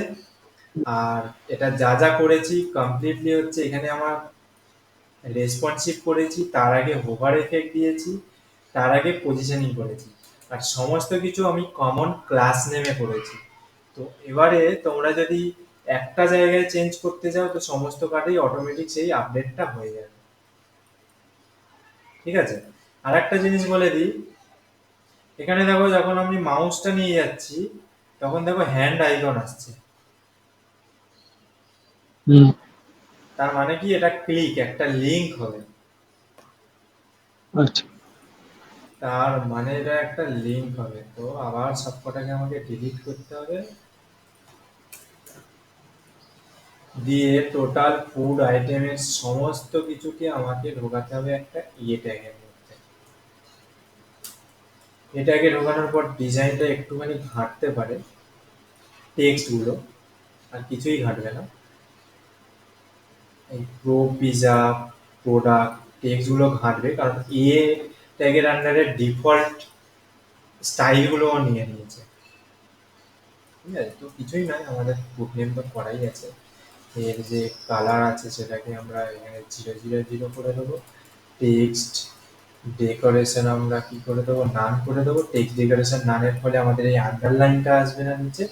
আর এটা যা যা করেছি কমপ্লিটলি হচ্ছে, এখানে আমার রেসপন্সিভ করেছি, তার আগে হোভার এফেক্ট দিয়েছি, তার আগে পজিশনিং করেছি। আর সমস্ত কিছু আমি কমন ক্লাস নেমে করেছি। তো এবারে তোমরা যদি একটা জায়গায় চেঞ্জ করতে চাও, তো সমস্ত কার্ডেই অটোমেটিক সেই আপডেটটা হয়ে যাবে। ঠিক আছে, আর একটা জিনিস বলে দিই, এখানে দেখো যখন আমি মাউসটা নিয়ে যাচ্ছি, তখন দেখো হ্যান্ড আইকন আসছে। হুম। তার মানে কি, এটা ক্লিক, একটা লিংক হবে। আচ্ছা। তার মানে এটা একটা লিংক হবে। তো আবার সবকটাকে আমাকে ডিলিট করতে হবে, দিয়ে টোটাল ফুড আইটেমের সমস্ত কিছুকে আমাকে ঢোকাতে হবে একটা ইয়ে ট্যাগের মধ্যে। এটাকে ঢোকানোর পর ডিজাইনটা একটুখানি ঘাঁটতে পারে, টেক্সট গুলো, আর কিছুই ঘাটবে না। এই প্রো পিজা প্রোডাক্ট টেক্সট গুলো ঘাটবে, কারণ এ ট্যাগের আন্ডারে ডিফল্ট স্টাইল গুলো নিয়ে নিয়েছে। ঠিক আছে, তো কিছুই নয়, আমাদের ফুড নেম তো করাই আছে। এর যে কালার আছে সেটাকে আমরা এখানে 000 করে দেবো। টেক্সট ডেকোরেশন আমরা কি করে দেবো, নান করে দেবো। টেক্সট ডেকোরেশন নানের ফলে আমাদের এই আন্ডারলাইনটা আসবে না নিচে।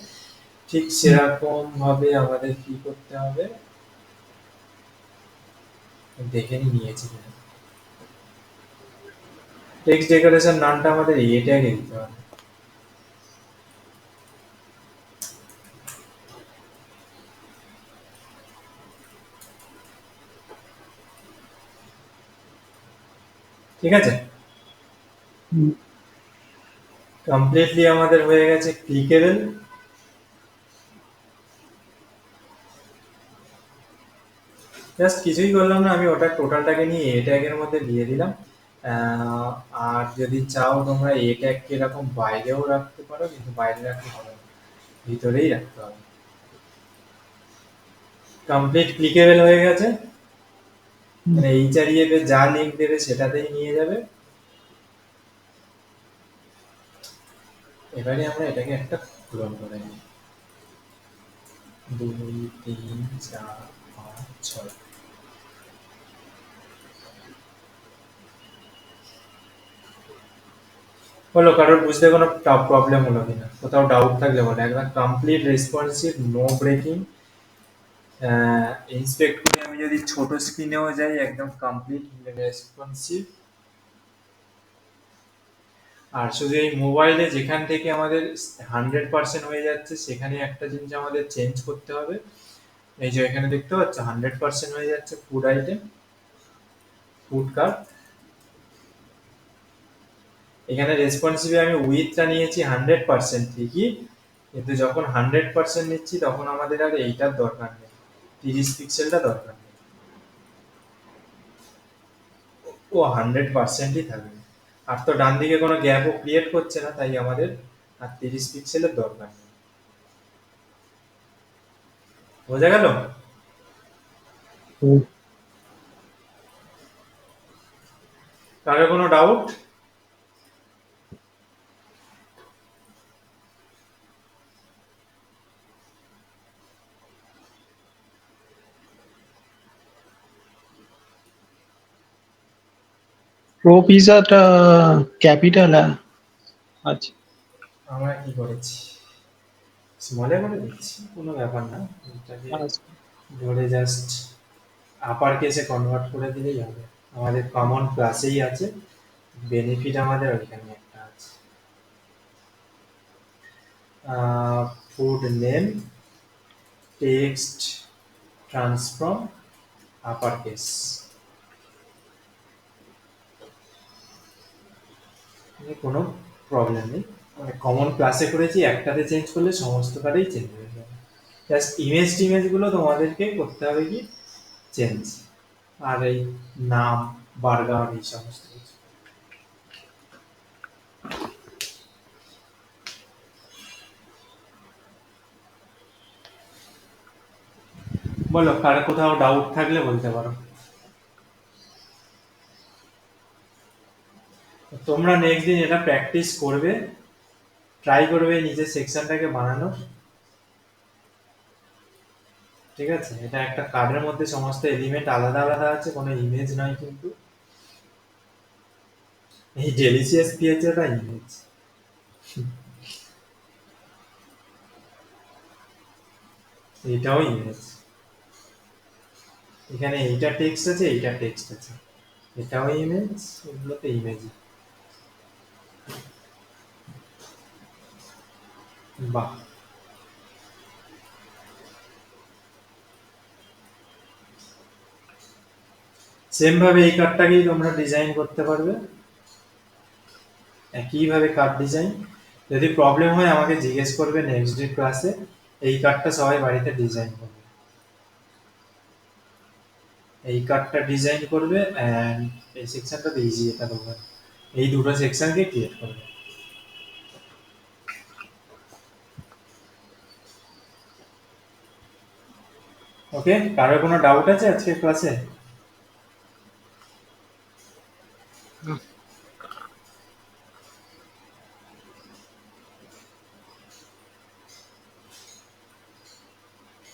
ঠিক সেরকম ভাবে আমাদের কি করতে হবে, দেখে নিয়েছি কিনা। টেক্সট ডেকোরেশন নামটা আমাদের এ ট্যাগে দিতে হবে। ঠিক আছে, হুম। কমপ্লিটলি আমাদের হয়ে গেছে ক্লিকেবল। জাস্ট কিছুই করলাম না, আমি ওটা টোটালটাকে নিয়ে এ ট্যাগের মধ্যে দিয়ে দিলাম। আর যদি চাও তোমরা এ ট্যাগকে এরকম বাইরেও রাখতে পারো, কিন্তু বাইরে রাখতে হবে না, ভিতরেই রাখতে হবে। কমপ্লিট ক্লিকেবল হয়ে গেছে, মানে এইচআরইএফ এ যা লিঙ্ক দেবে সেটাতেই নিয়ে যাবে। এবারে আমরা এটাকে একটা পূরণ করে নিই, 2 3 4 5 6। হলো? কারোর বুঝতে কোনো প্রবলেম হলো কিনা, কোথাও ডাউট থাকলে বলে। একদম complete responsive, no breaking. Inspect করে আমি যদি ছোট স্ক্রিনেও যাই, একদম কমপ্লিট রেসপন্সিভ। আর শুধু এই মোবাইলে যেখান থেকে আমাদের 100% হয়ে যাচ্ছে, সেখানে একটা জিনিস আমাদের চেঞ্জ করতে হবে। এই যে এখানে দেখতে পাচ্ছ 100% হয়ে যাচ্ছে ফুড আইটেম, ফুড কার্ট। এখানে রেসপন্সিভে আমি উইথটা নিয়েছি 100% ঠিকই, কিন্তু যখন 100% নিচ্ছি তখন আমাদের আর এইটার দরকার নেই, 30 পিক্সেলটা দরকার নেই, ও 100%ই থাকবে। আর তো ডান দিকে কোনো গ্যাপও ক্রিয়েট করছে না, তাই আমাদের আর 30 পিক্সেলের দরকার নেই। বোঝা গেল? কারো কোনো ডাউট? প্রো পিজাটা ক্যাপিটাল আছে। আমরা কি করেছি, স্মলে করে দিচ্ছি, কোনো ব্যাপার না। এটাকে ধরে জাস্ট আপার কেসে কনভার্ট করে দিলেই হবে। আমাদের কমন ক্লাসেই আছে, বেনিফিট আমাদের ওইখানে একটা আছে। Food name, text transform, upper case, কোনো প্রবলেম নেই। মানে কমন ক্লাসে করেছি, একটাতে চেঞ্জ করলে সমস্তটাতেই চেঞ্জ হয়ে যাবে। জাস্ট ইমেজ টিমেজগুলো তোমাদেরকে করতে হবে কি চেঞ্জ, আর এই নাম, বার্গার, এই সমস্ত কিছু। বলো, কার কোথাও ডাউট থাকলে বলতে পারো। তোমরা নেক্সট দিন এটা প্র্যাকটিস করবে, ট্রাই করবে নিজের সেকশনটাকে বানানোর। ঠিক আছে? এটা একটা কার্ডের মধ্যে সমস্ত এলিমেন্ট আলাদা আলাদা আছে, কোনো ইমেজ নয় কিন্তু। এই ডেলিশিয়াস পিএচটা ইমেজ, এটাও ইমেজ। এখানে এইটা টেক্সট আছে, এইটা টেক্সট আছে, এটাও ইমেজ, এগুলো তো ইমেজ। বাহ, সেম ভাবে এই কার্ডটাকেই তোমরা ডিজাইন করতে পারবে, একইভাবে কার্ড ডিজাইন। যদি প্রবলেম হয় আমাকে জিজ্ঞেস করবে নেক্সট ডে ক্লাসে। এই কার্ডটা সবাই বাড়িতে ডিজাইন করবে, এই কার্ডটা ডিজাইন করবে, অ্যান্ড এই সেকশনটা ইজি, এটা দেবো, এই দুটো সেকশনকে ক্রিয়েট করবে। ওকে, কারোর কোনো ডাউট আছে আজকের ক্লাসে?